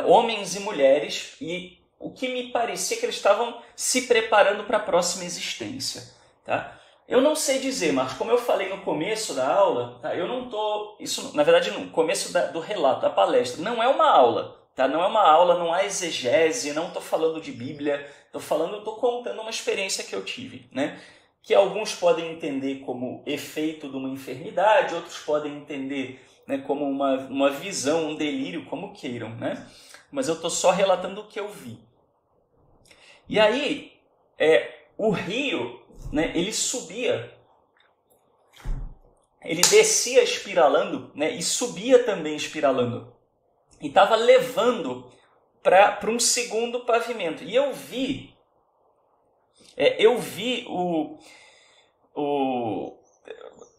homens e mulheres, e o que me parecia que eles estavam se preparando para a próxima existência. Tá? Eu não sei dizer, mas como eu falei no começo da aula, tá? Eu não estou... Isso, na verdade, no começo do relato, da palestra, não é uma aula. Tá? Não é uma aula, não há exegese, não estou falando de Bíblia, estou contando uma experiência que eu tive, né? Que alguns podem entender como efeito de uma enfermidade, outros podem entender, né, como uma visão, um delírio, como queiram, né? Mas eu estou só relatando o que eu vi. E aí, o rio, né, ele subia, ele descia espiralando, né, e subia também espiralando. E estava levando para um segundo pavimento. E eu vi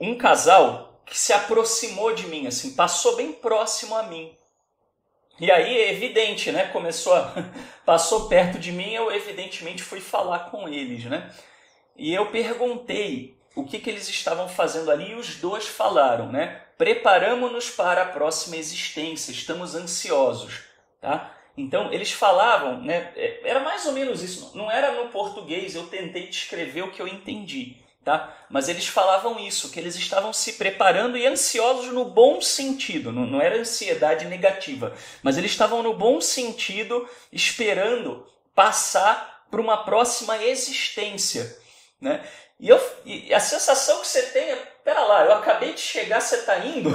um casal que se aproximou de mim, assim, passou bem próximo a mim. E aí, é evidente, né? Passou perto de mim, eu evidentemente fui falar com eles, né? E eu perguntei o que eles estavam fazendo ali e os dois falaram, né? Preparamo-nos para a próxima existência, estamos ansiosos, tá? Então, eles falavam, né? Era mais ou menos isso, não era no português, eu tentei descrever o que eu entendi, tá? Mas eles falavam isso, que eles estavam se preparando e ansiosos no bom sentido, não era ansiedade negativa, mas eles estavam no bom sentido, esperando passar para uma próxima existência, né? E a sensação que você tem é, pera lá, eu acabei de chegar, você está indo?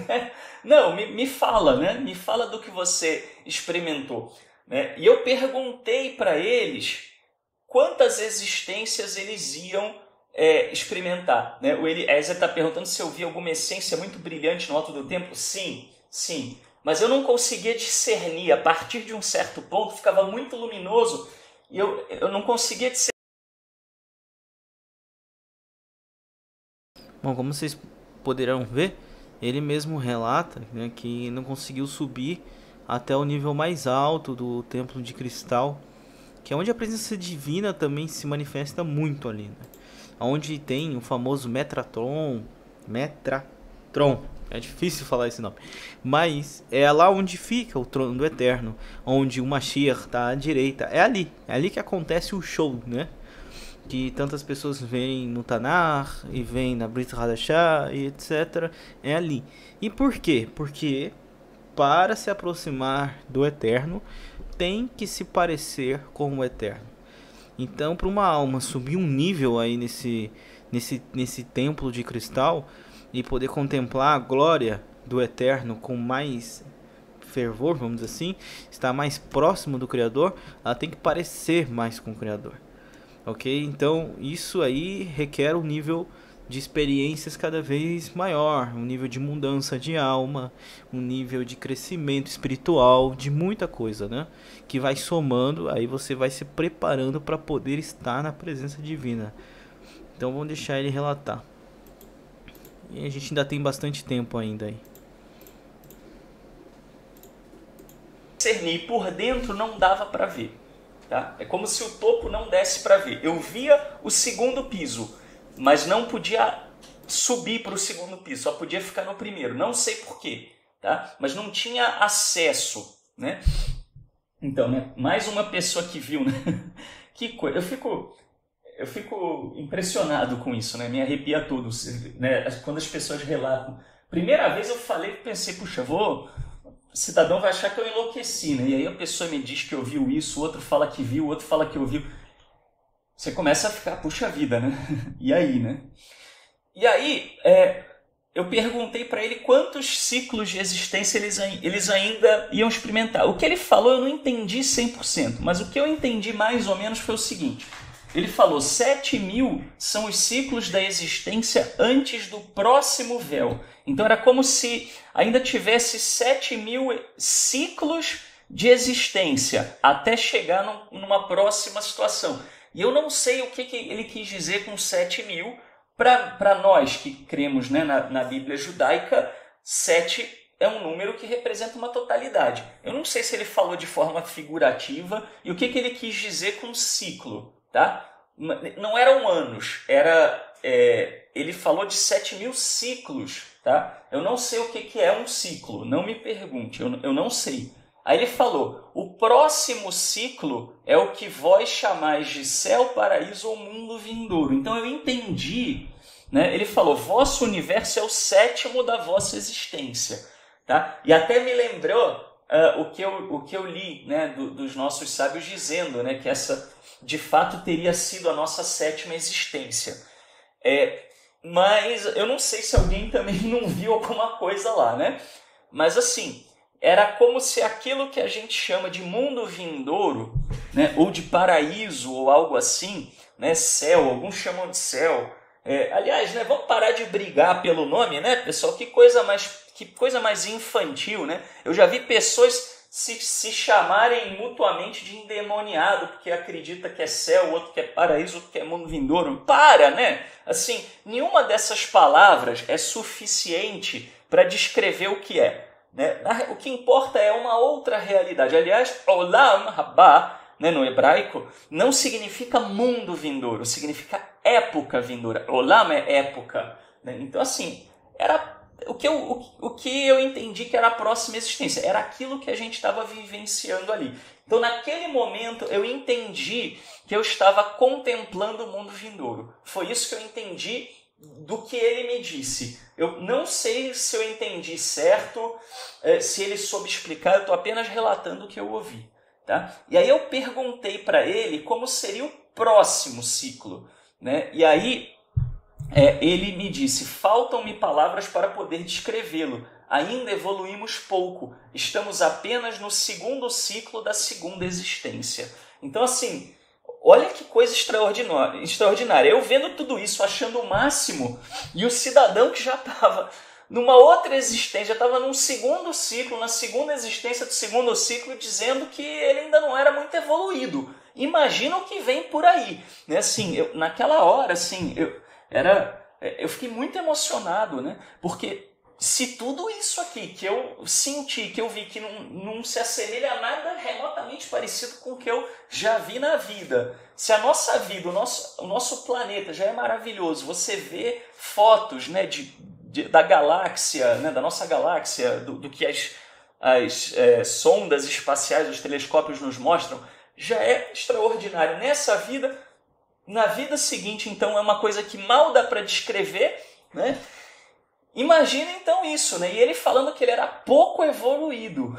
Né? Não, me fala, né? Me fala do que você experimentou. Né? E eu perguntei para eles quantas existências eles iam experimentar. Né? O Eliezer está perguntando se eu vi alguma essência muito brilhante no alto do tempo. Sim, sim. Mas eu não conseguia discernir. A partir de um certo ponto, ficava muito luminoso e eu não conseguia discernir. Bom, como vocês poderão ver, ele mesmo relata, né, que não conseguiu subir até o nível mais alto do Templo de Cristal, que é onde a presença divina também se manifesta muito ali, né? Onde tem o famoso Metratron, é difícil falar esse nome, mas é lá onde fica o trono do Eterno, onde o Mashiach está à direita, é ali que acontece o show, né? Que tantas pessoas veem no Tanar e veem na Brit Hadashah e etc. É ali. E por quê? Porque para se aproximar do Eterno tem que se parecer com o Eterno. Então, para uma alma subir um nível aí nesse templo de cristal e poder contemplar a glória do Eterno com mais fervor, vamos dizer assim, estar mais próximo do Criador, ela tem que parecer mais com o Criador. Ok? Então isso aí requer um nível de experiências cada vez maior, um nível de mudança de alma, um nível de crescimento espiritual, de muita coisa, né? Que vai somando, aí você vai se preparando para poder estar na presença divina. Então vamos deixar ele relatar. E a gente ainda tem bastante tempo ainda aí. Discernir por dentro não dava para ver. Tá? É como se o topo não desse para ver. Eu via o segundo piso, mas não podia subir para o segundo piso, só podia ficar no primeiro. Não sei porquê, tá? Mas não tinha acesso, né? Então, né? Mais uma pessoa que viu, né? Que coisa. Eu fico impressionado com isso, né? Me arrepia tudo, né? Quando as pessoas relatam. Primeira vez eu pensei, puxa, o cidadão vai achar que eu enlouqueci, né? E aí a pessoa me diz que ouviu isso, o outro fala que viu, o outro fala que ouviu. Você começa a ficar, puxa vida, né? E aí, né? E aí, eu perguntei para ele quantos ciclos de existência eles ainda iam experimentar. O que ele falou eu não entendi 100%, mas o que eu entendi mais ou menos foi o seguinte. Ele falou 7.000 são os ciclos da existência antes do próximo véu. Então era como se ainda tivesse 7.000 ciclos de existência até chegar numa próxima situação. E eu não sei o que ele quis dizer com 7.000. Para nós que cremos, né, na Bíblia judaica, 7 é um número que representa uma totalidade. Eu não sei se ele falou de forma figurativa e o que ele quis dizer com ciclo. Tá? Não eram anos, ele falou de 7.000 ciclos. Tá? Eu não sei o que é um ciclo, não me pergunte, eu não sei. Aí ele falou, o próximo ciclo é o que vós chamais de céu, paraíso ou mundo vindouro. Então eu entendi, né? Ele falou, vosso universo é o 7º da vossa existência. Tá? E até me lembrou o que eu li, né, dos nossos sábios dizendo, né, que essa de fato teria sido a nossa 7ª existência. Mas eu não sei se alguém também não viu alguma coisa lá, né? Mas assim, era como se aquilo que a gente chama de mundo vindouro, né, ou de paraíso, ou algo assim, né, céu, alguns chamam de céu. Aliás, né, vamos parar de brigar pelo nome, né, pessoal? Que coisa mais infantil, né? Eu já vi pessoas se chamarem mutuamente de endemoniado, porque acredita que é céu, outro que é paraíso, outro que é mundo vindouro. Para, né? Assim, nenhuma dessas palavras é suficiente para descrever o que é. né? O que importa é uma outra realidade. Aliás, Olam Haba, né, no hebraico, não significa mundo vindouro, significa época vindoura. Olam é época, né? Então, assim, era o que eu entendi que era a próxima existência. Era aquilo que a gente estava vivenciando ali. Então, naquele momento, eu entendi que eu estava contemplando o mundo vindouro. Foi isso que eu entendi do que ele me disse. Eu não sei se eu entendi certo, se ele soube explicar, eu estou apenas relatando o que eu ouvi. Tá? E aí eu perguntei para ele como seria o próximo ciclo. Né? E aí ele me disse, faltam-me palavras para poder descrevê-lo. Ainda evoluímos pouco. Estamos apenas no segundo ciclo da segunda existência. Então, assim, olha que coisa extraordinária. Eu vendo tudo isso, achando o máximo, e o cidadão que já estava numa outra existência, já estava num segundo ciclo, na segunda existência do segundo ciclo, dizendo que ele ainda não era muito evoluído. Imagina o que vem por aí. Né? Assim, naquela hora, assim, eu fiquei muito emocionado, né? Porque se tudo isso aqui que eu senti, que eu vi, que não se assemelha a nada remotamente parecido com o que eu já vi na vida, se a nossa vida, o nosso planeta já é maravilhoso, você vê fotos, né, da galáxia, né, da nossa galáxia, do que as sondas espaciais, os telescópios nos mostram, já é extraordinário. Nessa vida, na vida seguinte, então, é uma coisa que mal dá para descrever, né? Imagina então isso, né? E ele falando que ele era pouco evoluído.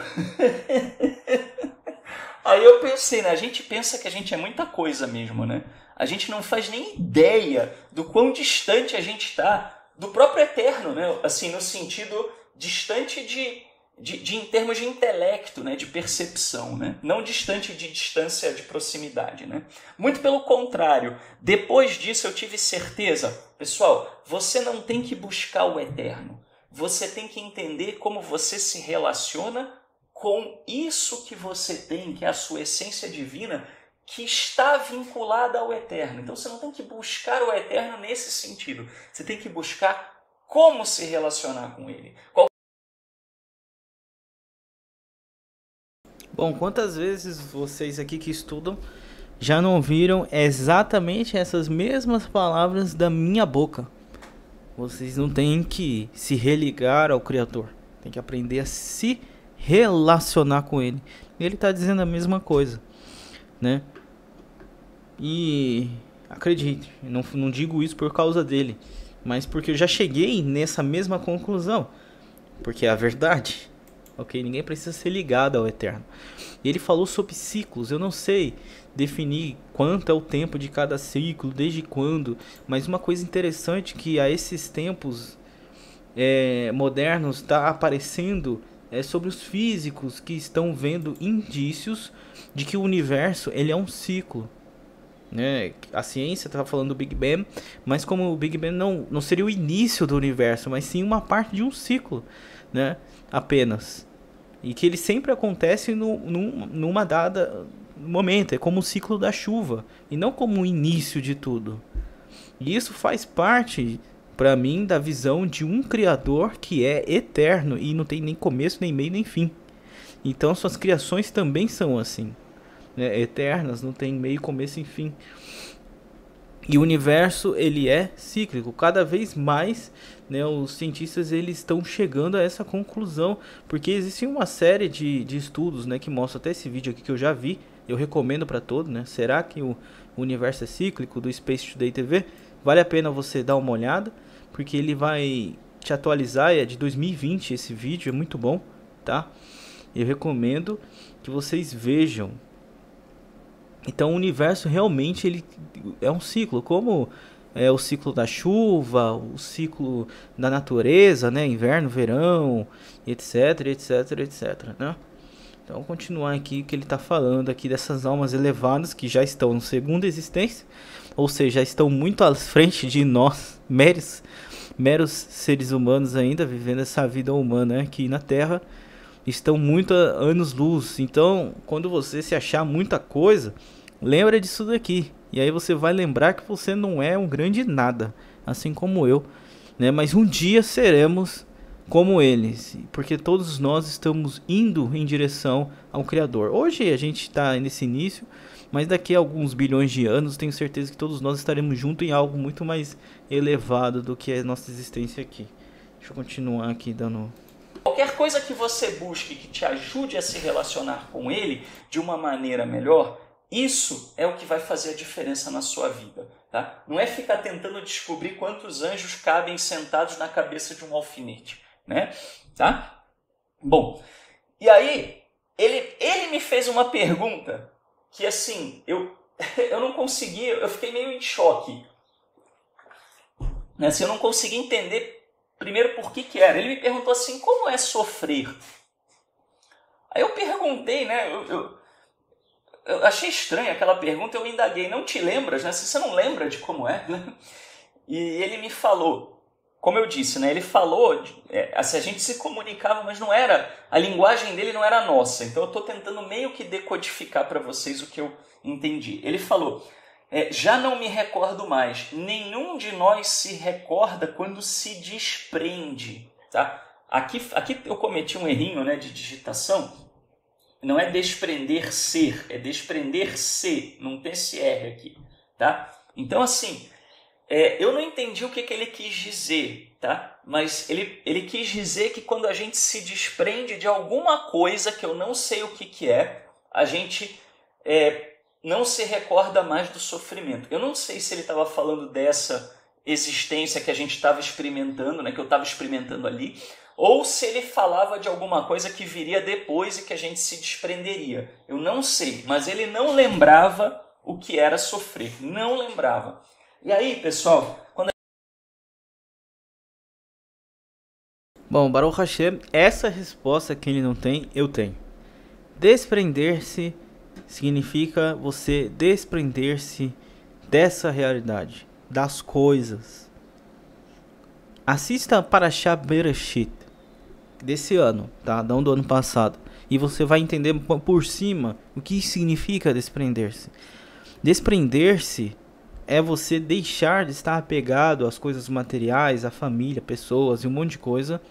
Aí eu pensei, né? A gente pensa que a gente é muita coisa mesmo, né? A gente não faz nem ideia do quão distante a gente está do próprio eterno, né? Assim, no sentido distante em termos de intelecto, né? De percepção, né? Não distante de distância de proximidade, né? Muito pelo contrário. Depois disso eu tive certeza, pessoal, você não tem que buscar o eterno. Você tem que entender como você se relaciona com isso que você tem, que é a sua essência divina, que está vinculada ao eterno. Então você não tem que buscar o eterno nesse sentido. Você tem que buscar como se relacionar com ele. Bom, quantas vezes vocês aqui que estudam já não ouviram exatamente essas mesmas palavras da minha boca? Vocês não têm que se religar ao Criador. Tem que aprender a se relacionar com Ele. Ele está dizendo a mesma coisa, né? E acredite, não digo isso por causa dele, mas porque eu já cheguei nessa mesma conclusão. Porque é a verdade. Ok? Ninguém precisa ser ligado ao eterno. Ele falou sobre ciclos. Eu não sei definir quanto é o tempo de cada ciclo, desde quando. Mas uma coisa interessante que a esses tempos modernos está aparecendo sobre os físicos que estão vendo indícios de que o universo ele é um ciclo. Né? A ciência está falando do Big Bang, mas como o Big Bang não seria o início do universo, mas sim uma parte de um ciclo, né? Apenas. E que ele sempre acontece numa dada momento. É como o ciclo da chuva. E não como o início de tudo. E isso faz parte, para mim, da visão de um Criador que é eterno. E não tem nem começo, nem meio, nem fim. Então suas criações também são assim. Né? Eternas, não tem meio, começo e fim. E o universo ele é cíclico. Cada vez mais, né, os cientistas eles estão chegando a essa conclusão. Porque existe uma série de estudos, né, que mostram até esse vídeo aqui que eu já vi. Eu recomendo para todos. Né? Será que o universo é cíclico? Do Space Today TV. Vale a pena você dar uma olhada. Porque ele vai te atualizar. É de 2020 esse vídeo. É muito bom. Tá? Eu recomendo que vocês vejam. Então o universo realmente ele é um ciclo, como é o ciclo da chuva, o ciclo da natureza, né? Inverno, verão, etc, etc, etc, né? Então vamos continuar aqui o que ele está falando aqui dessas almas elevadas que já estão na segunda existência, ou seja, já estão muito à frente de nós, meros seres humanos ainda vivendo essa vida humana aqui na Terra, estão muito anos-luz. Então quando você se achar muita coisa, lembra disso daqui. E aí você vai lembrar que você não é um grande nada, assim como eu, né? Mas um dia seremos como eles, porque todos nós estamos indo em direção ao Criador. Hoje a gente está nesse início, mas daqui a alguns bilhões de anos tenho certeza que todos nós estaremos juntos em algo muito mais elevado do que a nossa existência aqui. Deixa eu continuar aqui dando... Qualquer coisa que você busque que te ajude a se relacionar com ele de uma maneira melhor, isso é o que vai fazer a diferença na sua vida. Tá? Não é ficar tentando descobrir quantos anjos cabem sentados na cabeça de um alfinete. Né? Tá? Bom, e aí ele me fez uma pergunta que assim, eu não consegui, eu fiquei meio em choque. Assim, eu não consegui entender primeiro por que era. Ele me perguntou assim, como é sofrer? Aí eu perguntei, né? Eu achei estranha aquela pergunta, eu indaguei, não te lembras, né? Se você não lembra de como é, né? E ele me falou, como eu disse, né? Ele falou, assim, a gente se comunicava, mas não era, a linguagem dele não era a nossa. Então eu estou tentando meio que decodificar para vocês o que eu entendi. Ele falou, já não me recordo mais, nenhum de nós se recorda quando se desprende. Tá? Aqui eu cometi um errinho, né, de digitação. Não é desprender ser, é desprender-se, não tem esse R aqui, tá? Então, assim, eu não entendi o que ele quis dizer, tá? Mas ele quis dizer que quando a gente se desprende de alguma coisa que eu não sei o que é, a gente não se recorda mais do sofrimento. Eu não sei se ele estava falando dessa existência que a gente estava experimentando, né, que eu estava experimentando ali, ou se ele falava de alguma coisa que viria depois e que a gente se desprenderia. Eu não sei, mas ele não lembrava o que era sofrer. Não lembrava. E aí, pessoal, quando... Bom, Baruch Hashem, essa resposta que ele não tem, eu tenho. Desprender-se significa você desprender-se dessa realidade, das coisas. Assista Parashá Bereshit desse ano, tá? Não do ano passado. E você vai entender por cima o que significa desprender-se. Desprender-se é você deixar de estar apegado às coisas materiais, à família, pessoas e um monte de coisa.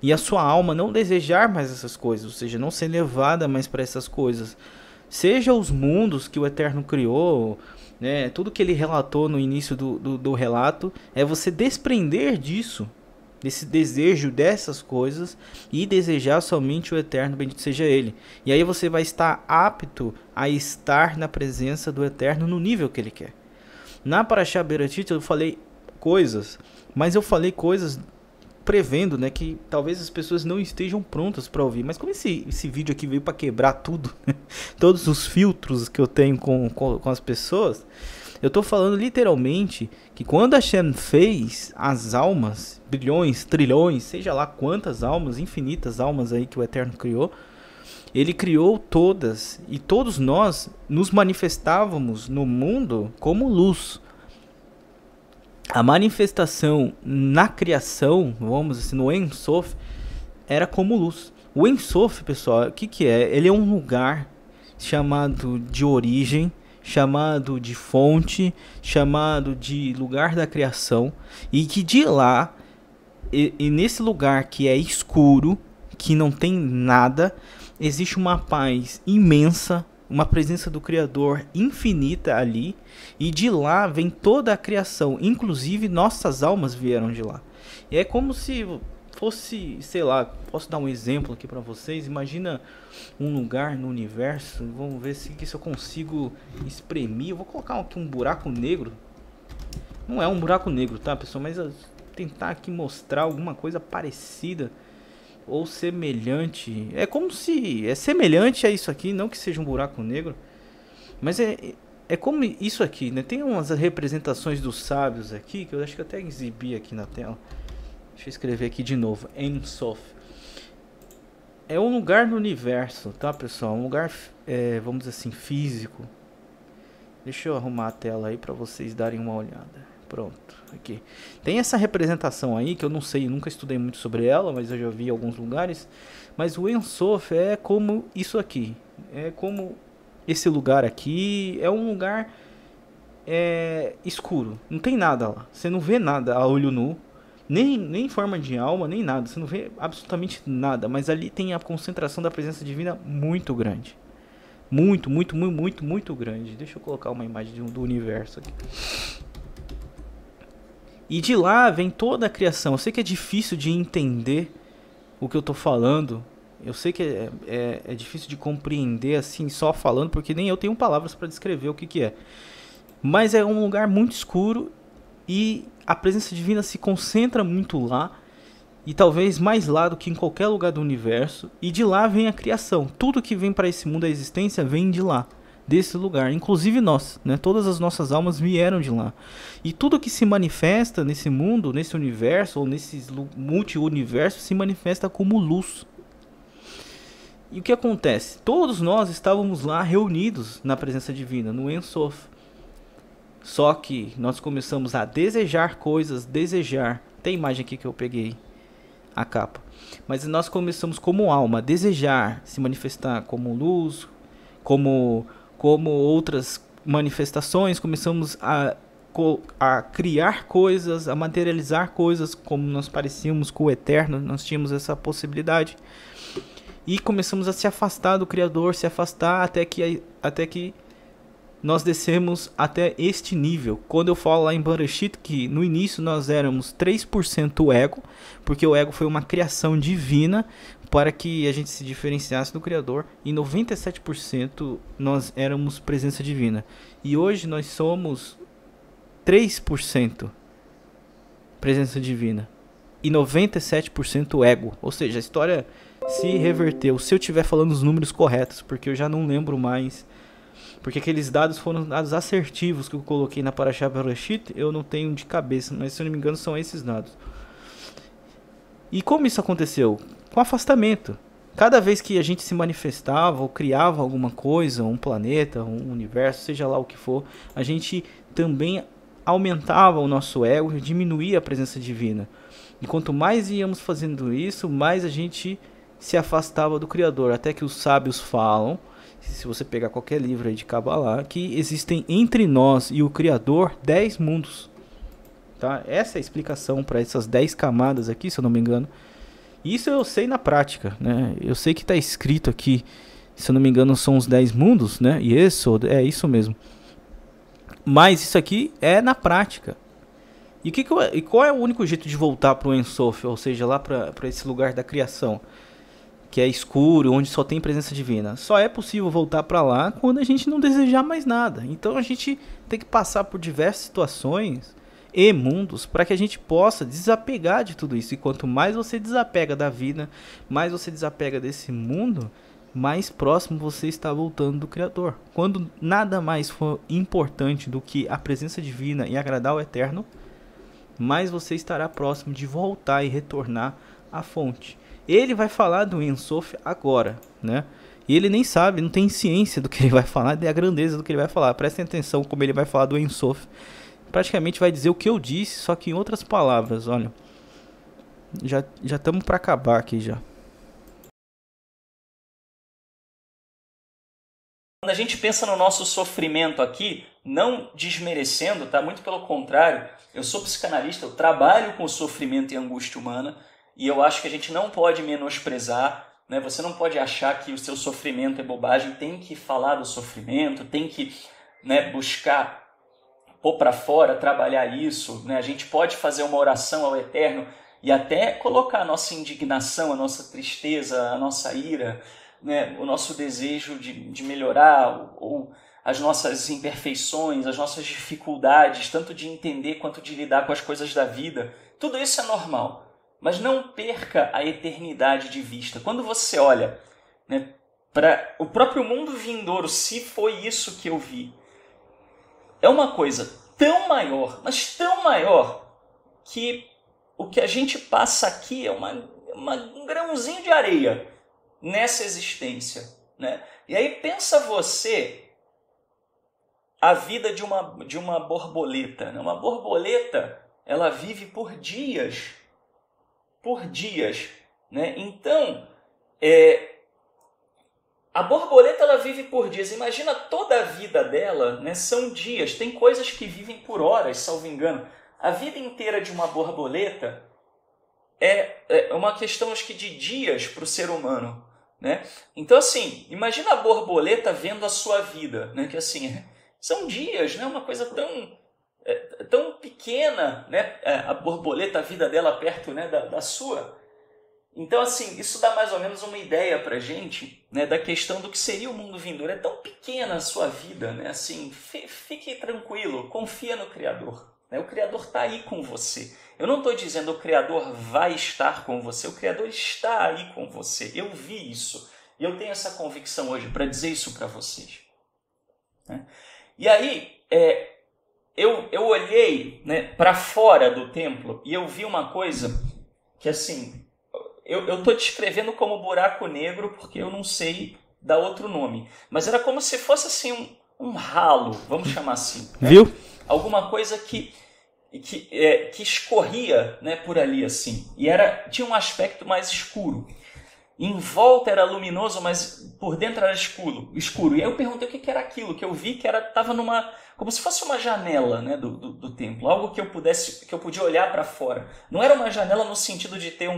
E a sua alma não desejar mais essas coisas, ou seja, não ser levada mais para essas coisas. Seja os mundos que o Eterno criou, né? Tudo que ele relatou no início do relato, é você desprender disso, desse desejo dessas coisas e desejar somente o Eterno, bendito seja Ele. E aí você vai estar apto a estar na presença do Eterno no nível que Ele quer. Na Parashá Bereshit eu falei coisas, mas eu falei coisas prevendo, né, que talvez as pessoas não estejam prontas para ouvir. Mas como esse vídeo aqui veio para quebrar tudo, todos os filtros que eu tenho com as pessoas, eu estou falando literalmente que quando Hashem fez as almas, bilhões, trilhões, seja lá quantas almas, infinitas almas aí que o Eterno criou, ele criou todas, e todos nós nos manifestávamos no mundo como luz. A manifestação na criação, vamos assim, no Ein Sof, era como luz. O Ein Sof, pessoal, o que é? Ele é um lugar chamado de origem, chamado de fonte, chamado de lugar da criação, e que de lá, e nesse lugar que é escuro, que não tem nada, existe uma paz imensa, uma presença do Criador infinita ali, e de lá vem toda a criação, inclusive nossas almas vieram de lá. E é como se fosse, sei lá, posso dar um exemplo aqui para vocês. Imagina um lugar no universo, vamos ver se eu consigo exprimir. Eu vou colocar aqui um buraco negro. Não é um buraco negro, tá, pessoal? Mas eu vou tentar aqui mostrar alguma coisa parecida ou semelhante. É como se é semelhante a isso aqui, não que seja um buraco negro, mas é como isso aqui, né? Tem umas representações dos sábios aqui que eu acho que eu até exibi aqui na tela. Deixa eu escrever aqui de novo. Ein Sof. É um lugar no universo, tá, pessoal? Um lugar, vamos dizer assim, físico. Deixa eu arrumar a tela aí para vocês darem uma olhada. Pronto, aqui. Tem essa representação aí que eu não sei, nunca estudei muito sobre ela, mas eu já vi em alguns lugares. Mas o Ein Sof é como isso aqui. É como esse lugar aqui. É um lugar escuro. Não tem nada lá. Você não vê nada a olho nu. Nem forma de alma, nem nada. Você não vê absolutamente nada. Mas ali tem a concentração da presença divina muito grande. Muito, muito, muito, muito, muito grande. Deixa eu colocar uma imagem do universo aqui. E de lá vem toda a criação. Eu sei que é difícil de entender o que eu tô falando. Eu sei que é difícil de compreender assim, só falando, porque nem eu tenho palavras para descrever o que é. Mas é um lugar muito escuro e a presença divina se concentra muito lá. E talvez mais lá do que em qualquer lugar do universo. E de lá vem a criação. Tudo que vem para esse mundo, a existência, vem de lá. Desse lugar, inclusive nós, né? Todas as nossas almas vieram de lá. E tudo que se manifesta nesse mundo, nesse universo ou nesses multi-universos se manifesta como luz. E o que acontece? Todos nós estávamos lá reunidos na presença divina, no Ein Sof. Só que nós começamos a desejar coisas, Tem imagem aqui que eu peguei, a capa. Mas nós começamos como alma a desejar se manifestar como luz, como outras manifestações, começamos a criar coisas, a materializar coisas como nós parecíamos com o Eterno, nós tínhamos essa possibilidade. E começamos a se afastar do Criador, se afastar até que nós descemos até este nível. Quando eu falo lá em Bereshit que no início nós éramos 3% ego, porque o ego foi uma criação divina para que a gente se diferenciasse do Criador, e 97% nós éramos presença divina. E hoje nós somos 3% presença divina e 97% ego. Ou seja, a história se reverteu. Se eu estiver falando os números corretos, porque eu já não lembro mais, porque aqueles dados foram dados assertivos que eu coloquei na Parashá Bereshit, eu não tenho de cabeça, mas se eu não me engano são esses dados. E como isso aconteceu? Com afastamento. Cada vez que a gente se manifestava ou criava alguma coisa, um planeta, um universo, seja lá o que for, a gente também aumentava o nosso ego e diminuía a presença divina. E quanto mais íamos fazendo isso, mais a gente se afastava do Criador. Até que os sábios falam, se você pegar qualquer livro aí de Kabbalah, que existem entre nós e o Criador 10 mundos. Tá? Essa é a explicação para essas 10 camadas aqui, se eu não me engano. Isso eu sei na prática, né? Eu sei que está escrito aqui, se eu não me engano, são os 10 mundos, né? E é isso mesmo. Mas isso aqui é na prática. E qual é o único jeito de voltar para o Ein Sof, ou seja, lá para esse lugar da criação, que é escuro, onde só tem presença divina? Só é possível voltar para lá quando a gente não desejar mais nada. Então a gente tem que passar por diversas situações e mundos para que a gente possa desapegar de tudo isso. E quanto mais você desapega da vida, mais você desapega desse mundo, mais próximo você está voltando do Criador. Quando nada mais for importante do que a presença divina e agradar ao Eterno, mais você estará próximo de voltar e retornar à fonte. Ele vai falar do Ein Sof agora, né? E ele nem sabe, não tem ciência do que ele vai falar, da grandeza do que ele vai falar. Prestem atenção como ele vai falar do Ein Sof. Praticamente vai dizer o que eu disse, só que em outras palavras. Olha, já estamos para acabar aqui já. Quando a gente pensa no nosso sofrimento aqui, não desmerecendo, tá? Muito pelo contrário, eu sou psicanalista, eu trabalho com o sofrimento e angústia humana, e eu acho que a gente não pode menosprezar, né? Você não pode achar que o seu sofrimento é bobagem, tem que falar do sofrimento, tem que, né, buscar pôr para fora, trabalhar isso, né? A gente pode fazer uma oração ao Eterno e até colocar a nossa indignação, a nossa tristeza, a nossa ira, né? O nosso desejo de melhorar, ou as nossas imperfeições, as nossas dificuldades, tanto de entender quanto de lidar com as coisas da vida. Tudo isso é normal, mas não perca a eternidade de vista. Quando você olha, né, para o próprio mundo vindouro, se foi isso que eu vi, é uma coisa tão maior, mas tão maior, que o que a gente passa aqui é um grãozinho de areia nessa existência, né? E aí pensa você a vida de uma borboleta, né? Uma borboleta, ela vive por dias, né? Então, a borboleta, ela vive por dias. Imagina toda a vida dela, né? São dias. Tem coisas que vivem por horas, salvo engano. A vida inteira de uma borboleta é uma questão, acho que, de dias para o ser humano, né? Então, assim, imagina a borboleta vendo a sua vida, né? Que, assim, são dias, né? Uma coisa tão pequena, né? A borboleta, a vida dela perto, né? da sua. Então, assim, isso dá mais ou menos uma ideia para a gente, né? Da questão do que seria o mundo vindouro. É tão pequena a sua vida, né? Assim, fique tranquilo, confia no Criador. O Criador está aí com você. Eu não estou dizendo o Criador vai estar com você. O Criador está aí com você. Eu vi isso. E eu tenho essa convicção hoje para dizer isso para vocês. E aí, eu olhei, né, para fora do templo e eu vi uma coisa que, assim, eu estou descrevendo como buraco negro porque eu não sei dar outro nome. Mas era como se fosse assim um ralo, vamos chamar assim. Né? Viu? Alguma coisa que escorria, né, por ali assim, e tinha um aspecto mais escuro. Em volta era luminoso, mas por dentro era escuro. E aí eu perguntei o que era aquilo, que eu vi que estava como se fosse uma janela, né, do templo, algo que eu podia olhar para fora. Não era uma janela no sentido de ter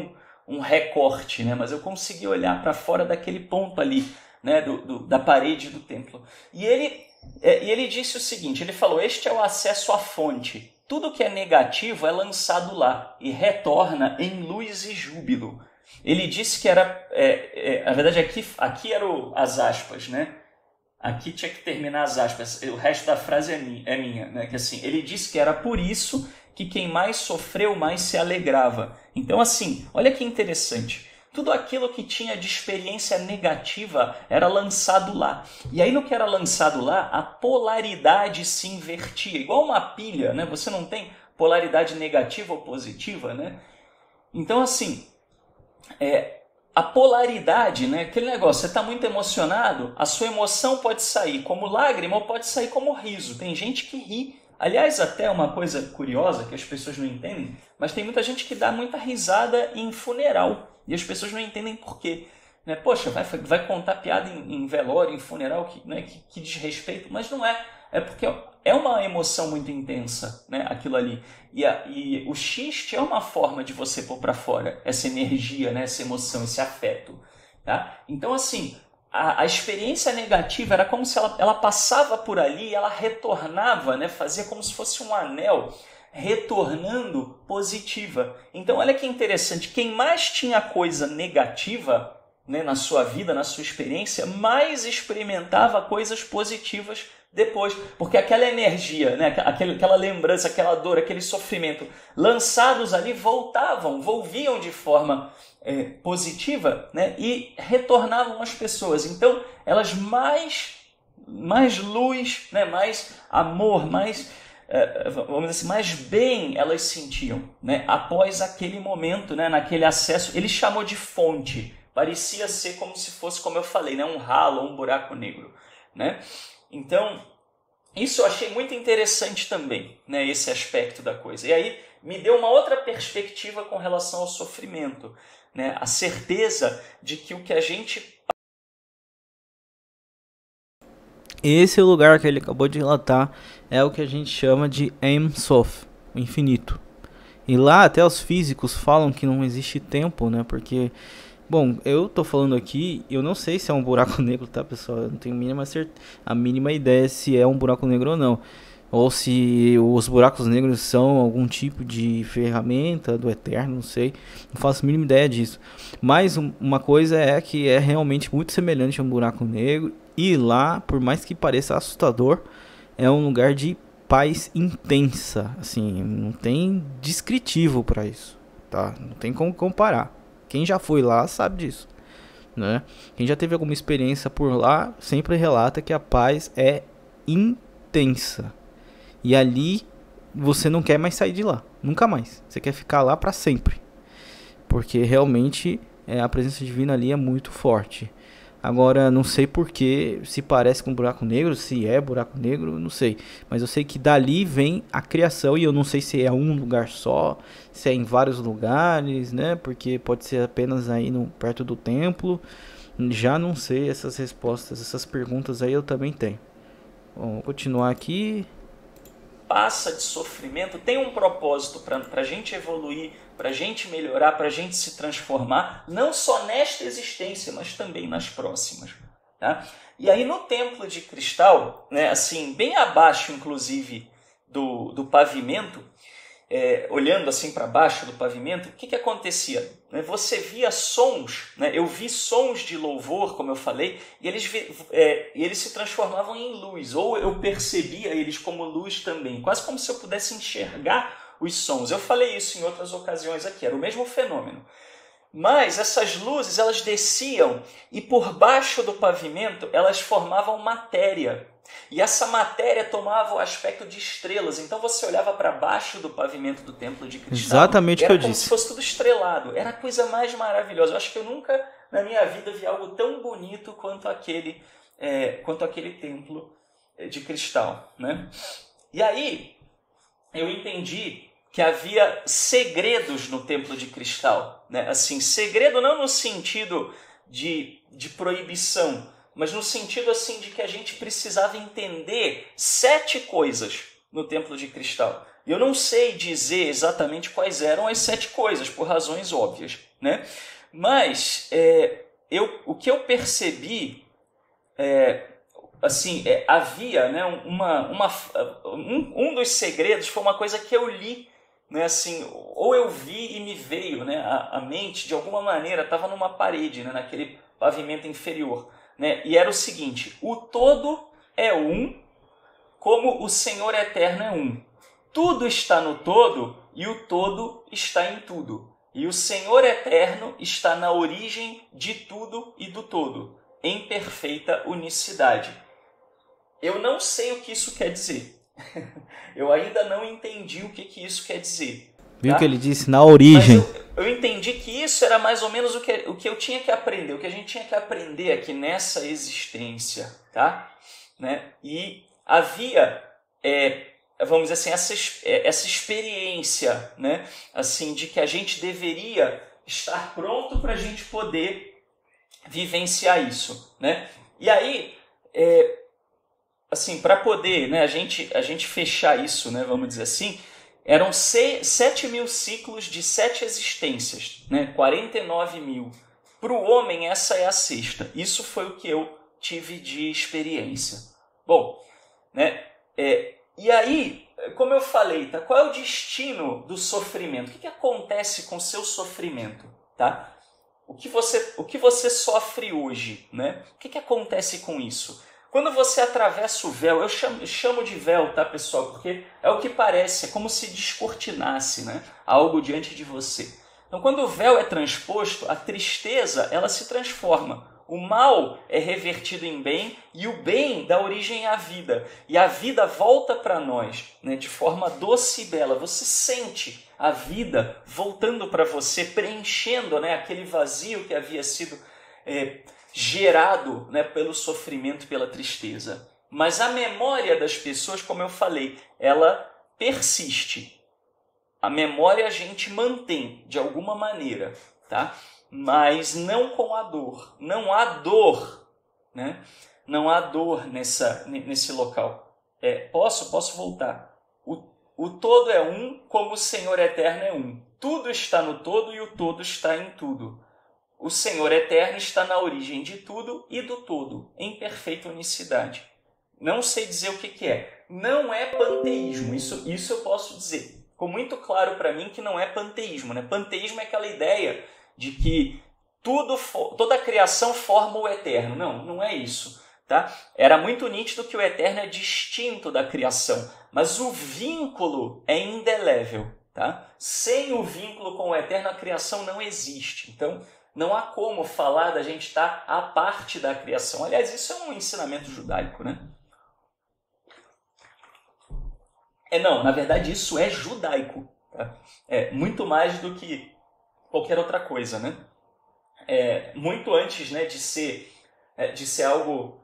um recorte, né, mas eu consegui olhar para fora daquele ponto ali, né, da parede do templo. E ele disse o seguinte, ele falou: este é o acesso à fonte. Tudo que é negativo é lançado lá e retorna em luz e júbilo. Ele disse que era... na verdade, aqui eram as aspas, né? Aqui tinha que terminar as aspas. O resto da frase é minha, né? Que assim, ele disse que era por isso que quem mais sofreu, mais se alegrava. Então, assim, olha que interessante. Tudo aquilo que tinha de experiência negativa era lançado lá. E aí no que era lançado lá, a polaridade se invertia. Igual uma pilha, né? Você não tem polaridade negativa ou positiva, né? Então, assim, a polaridade, né? Aquele negócio, você está muito emocionado, a sua emoção pode sair como lágrima ou pode sair como riso. Tem gente que ri. Aliás, até uma coisa curiosa que as pessoas não entendem, mas tem muita gente que dá muita risada em funeral. E as pessoas não entendem por quê. Né? Poxa, vai contar piada em velório, em funeral, que desrespeito. Mas não é. É porque é uma emoção muito intensa, né? Aquilo ali. E o xiste é uma forma de você pôr para fora essa energia, né? Essa emoção, esse afeto. Tá? Então, assim, a experiência negativa era como se ela passava por ali e ela retornava, né? Fazia como se fosse um anel retornando positiva. Então, olha que interessante. Quem mais tinha coisa negativa, né, na sua vida, na sua experiência, mais experimentava coisas positivas depois. Porque aquela energia, né, aquela lembrança, aquela dor, aquele sofrimento, lançados ali, volviam de forma positiva, né, e retornavam às pessoas. Então, elas mais luz, né, mais amor, vamos dizer assim, mais bem elas sentiam, né, após aquele momento, né, naquele acesso. Ele chamou de fonte, parecia ser como se fosse, como eu falei, né, um ralo, um buraco negro, né? Então, isso eu achei muito interessante também, né, esse aspecto da coisa. E aí me deu uma outra perspectiva com relação ao sofrimento, né, a certeza de que o que a gente... Esse lugar que ele acabou de relatar é o que a gente chama de Ein Sof, o infinito. E lá até os físicos falam que não existe tempo, né? Porque, bom, eu tô falando aqui, eu não sei se é um buraco negro, tá, pessoal? Eu não tenho a mínima ideia se é um buraco negro ou não. Ou se os buracos negros são algum tipo de ferramenta do Eterno, não sei. Não faço a mínima ideia disso. Mas uma coisa é que é realmente muito semelhante a um buraco negro. E lá, por mais que pareça assustador, é um lugar de paz intensa. Assim, não tem descritivo para isso, tá? Não tem como comparar. Quem já foi lá sabe disso, né? Quem já teve alguma experiência por lá sempre relata que a paz é intensa. E ali você não quer mais sair de lá, nunca mais. Você quer ficar lá para sempre, porque realmente a presença divina ali é muito forte. Agora, não sei porque, se parece com buraco negro, se é buraco negro, não sei. Mas eu sei que dali vem a criação, e eu não sei se é um lugar só, se é em vários lugares, né? Porque pode ser apenas aí perto do templo. Já não sei essas respostas, essas perguntas aí eu também tenho. Bom, vou continuar aqui. passa de sofrimento tem um propósito para a gente evoluir, para a gente melhorar, para a gente se transformar, não só nesta existência, mas também nas próximas. Tá? E aí no templo de cristal, né, assim, bem abaixo, inclusive, do pavimento, olhando assim para baixo do pavimento, o que acontecia? Você via sons, né? Eu vi sons de louvor, como eu falei, e eles se transformavam em luz, ou eu percebia eles como luz também, quase como se eu pudesse enxergar os sons. Eu falei isso em outras ocasiões aqui, era o mesmo fenômeno. Mas essas luzes, elas desciam e por baixo do pavimento elas formavam matéria. E essa matéria tomava o aspecto de estrelas. Então você olhava para baixo do pavimento do templo de cristal. Exatamente o que eu disse. Era como se fosse tudo estrelado. Era a coisa mais maravilhosa. Eu acho que eu nunca na minha vida vi algo tão bonito quanto aquele templo de cristal, né? E aí eu entendi que havia segredos no templo de cristal, né? Assim, segredo não no sentido de proibição, mas no sentido assim de que a gente precisava entender 7 coisas no templo de cristal. Eu não sei dizer exatamente quais eram as 7 coisas, por razões óbvias, né? Mas o que eu percebi havia, né, um dos segredos foi uma coisa que eu li, né, assim, ou eu vi e me veio, né, a mente de alguma maneira, estava numa parede, né, naquele pavimento inferior, né, e era o seguinte: o todo é um, como o Senhor eterno é um. Tudo está no todo e o todo está em tudo. E o Senhor eterno está na origem de tudo e do todo, em perfeita unicidade. Eu não sei o que isso quer dizer. Eu ainda não entendi o que isso quer dizer. Viu o que ele disse? Na origem. Mas eu entendi que isso era mais ou menos o que eu tinha que aprender, o que a gente tinha que aprender aqui nessa existência. Tá? Né? E havia, vamos dizer assim, essa experiência, né? Assim, de que a gente deveria estar pronto para a gente poder vivenciar isso. Né? E aí, assim, para poder, né, a gente fechar isso, né, vamos dizer assim, eram 7.000 ciclos de 7 existências, né, 49.000. Para o homem, essa é a 6ª. Isso foi o que eu tive de experiência. Bom, né, e aí, como eu falei, tá, qual é o destino do sofrimento? O que acontece com o seu sofrimento? Tá? O que você sofre hoje? Né? O que acontece com isso? Quando você atravessa o véu, eu chamo de véu, tá, pessoal? Porque é o que parece, é como se descortinasse, né, algo diante de você. Então, quando o véu é transposto, a tristeza ela se transforma. O mal é revertido em bem e o bem dá origem à vida. E a vida volta para nós, né, de forma doce e bela. Você sente a vida voltando para você, preenchendo, né, aquele vazio que havia sido gerado, né, pelo sofrimento, pela tristeza. Mas a memória das pessoas, como eu falei, ela persiste. A memória a gente mantém de alguma maneira, tá? Mas não com a dor. Não há dor, né? Não há dor nesse local. Posso voltar. O todo é um, como o Senhor eterno é um. Tudo está no todo e o todo está em tudo. O Senhor eterno está na origem de tudo e do todo, em perfeita unicidade. Não sei dizer o que é. Não é panteísmo, isso eu posso dizer. Ficou muito claro para mim que não é panteísmo. Né? Panteísmo é aquela ideia de que toda a criação forma o eterno. Não é isso. Tá? Era muito nítido que o eterno é distinto da criação, mas o vínculo é indelével. Tá? Sem o vínculo com o eterno, a criação não existe. Então, não há como falar da gente estar à parte da criação. Aliás, isso é um ensinamento judaico, né? Não, na verdade isso é judaico. Tá? Muito mais do que qualquer outra coisa, né? Muito antes, né, de ser algo,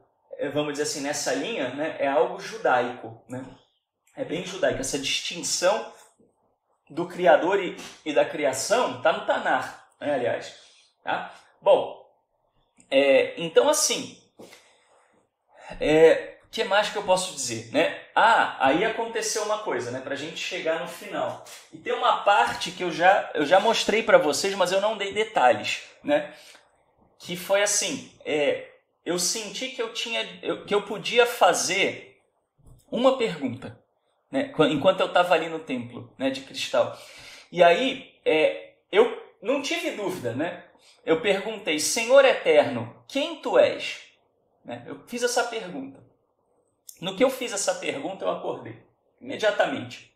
vamos dizer assim, nessa linha, né, é algo judaico. Né? É bem judaico. Essa distinção do Criador e da criação está no Tanar, né, aliás. Tá? Bom, então assim, que mais que eu posso dizer, né? Aí aconteceu uma coisa, né? Pra gente chegar no final. E tem uma parte que eu já mostrei para vocês, mas eu não dei detalhes, né? Que foi assim, eu senti que eu podia fazer uma pergunta, né? Enquanto eu estava ali no templo, né, de cristal. E aí, eu não tive dúvida, né? Eu perguntei, Senhor Eterno, quem tu és? Né? Eu fiz essa pergunta. No que eu fiz essa pergunta, eu acordei imediatamente.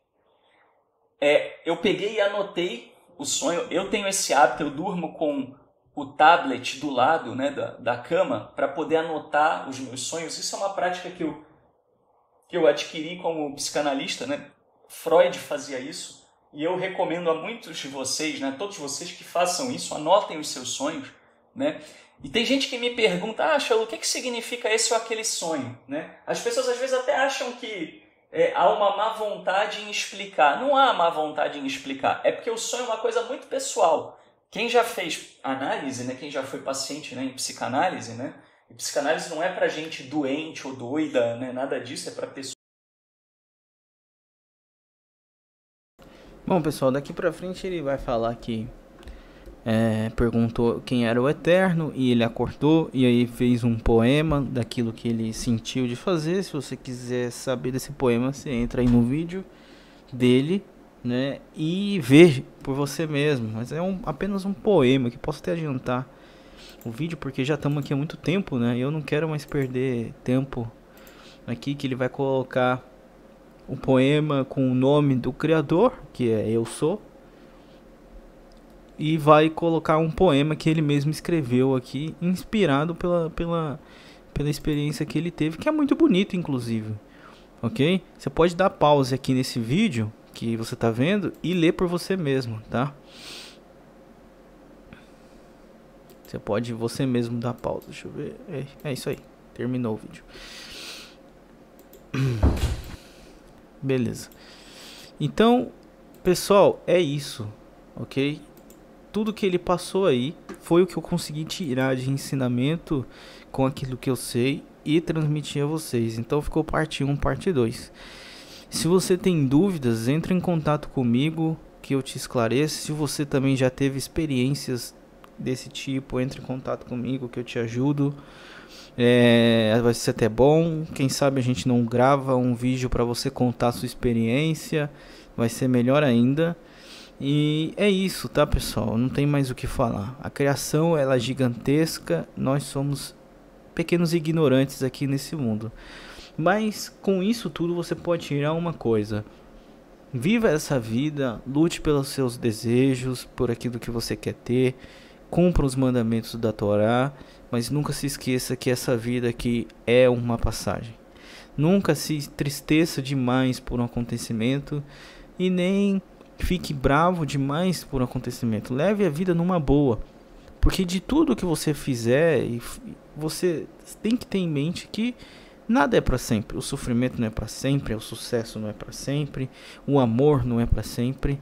Eu peguei e anotei o sonho. Eu tenho esse hábito, eu durmo com o tablet do lado, né, da cama para poder anotar os meus sonhos. Isso é uma prática que eu adquiri como psicanalista, né? Freud fazia isso e eu recomendo a muitos de vocês, né, todos vocês que façam isso, anotem os seus sonhos, né? E tem gente que me pergunta, Shaul, o que significa esse ou aquele sonho? Né? As pessoas às vezes até acham que há uma má vontade em explicar. Não há má vontade em explicar. É porque o sonho é uma coisa muito pessoal. Quem já fez análise, né? Quem já foi paciente, né, em psicanálise, né? E psicanálise não é pra gente doente ou doida, né? Nada disso, é pra pessoa. Bom, pessoal, daqui pra frente ele vai falar que perguntou quem era o Eterno e ele acordou e aí fez um poema daquilo que ele sentiu de fazer. Se você quiser saber desse poema, você entra aí no vídeo dele, né, e vê por você mesmo. Mas é apenas um poema que posso até adiantar o vídeo porque já estamos aqui há muito tempo, né? E eu não quero mais perder tempo aqui, que ele vai colocar o poema com o nome do criador, que é Eu Sou. E vai colocar um poema que ele mesmo escreveu aqui, inspirado pela experiência que ele teve, que é muito bonito, inclusive. Ok? Você pode dar pause aqui nesse vídeo que você está vendo e ler por você mesmo, tá? Você pode você mesmo dar pausa. Deixa eu ver. É isso aí. Terminou o vídeo. Beleza. Então, pessoal, é isso. Ok? Tudo que ele passou aí foi o que eu consegui tirar de ensinamento com aquilo que eu sei e transmitir a vocês. Então ficou parte 1, parte 2. Se você tem dúvidas, entre em contato comigo que eu te esclareço. Se você também já teve experiências desse tipo, entre em contato comigo que eu te ajudo. Vai ser até bom. Quem sabe a gente não grava um vídeo para você contar a sua experiência. Vai ser melhor ainda. E é isso, tá, pessoal? Não tem mais o que falar. A criação, ela é gigantesca. Nós somos pequenos ignorantes aqui nesse mundo. Mas com isso tudo você pode tirar uma coisa: viva essa vida, lute pelos seus desejos, por aquilo que você quer ter, cumpra os mandamentos da Torá, mas nunca se esqueça que essa vida aqui é uma passagem. Nunca se entristeça demais por um acontecimento e nem fique bravo demais por um acontecimento. Leve a vida numa boa, porque de tudo que você fizer, você tem que ter em mente que nada é para sempre. O sofrimento não é para sempre, o sucesso não é para sempre, o amor não é para sempre.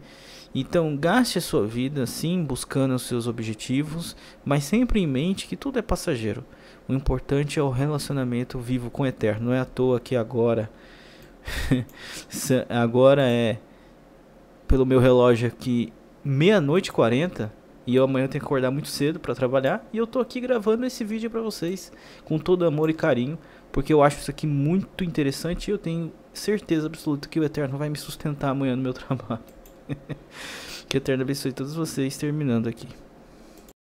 Então gaste a sua vida sim buscando os seus objetivos, mas sempre em mente que tudo é passageiro. O importante é o relacionamento vivo com o Eterno. Não é à toa que agora pelo meu relógio aqui 00:40 e eu amanhã tenho que acordar muito cedo para trabalhar, e eu tô aqui gravando esse vídeo para vocês com todo amor e carinho, porque eu acho isso aqui muito interessante e eu tenho certeza absoluta que o Eterno vai me sustentar amanhã no meu trabalho. Que o Eterno abençoe todos vocês, terminando aqui.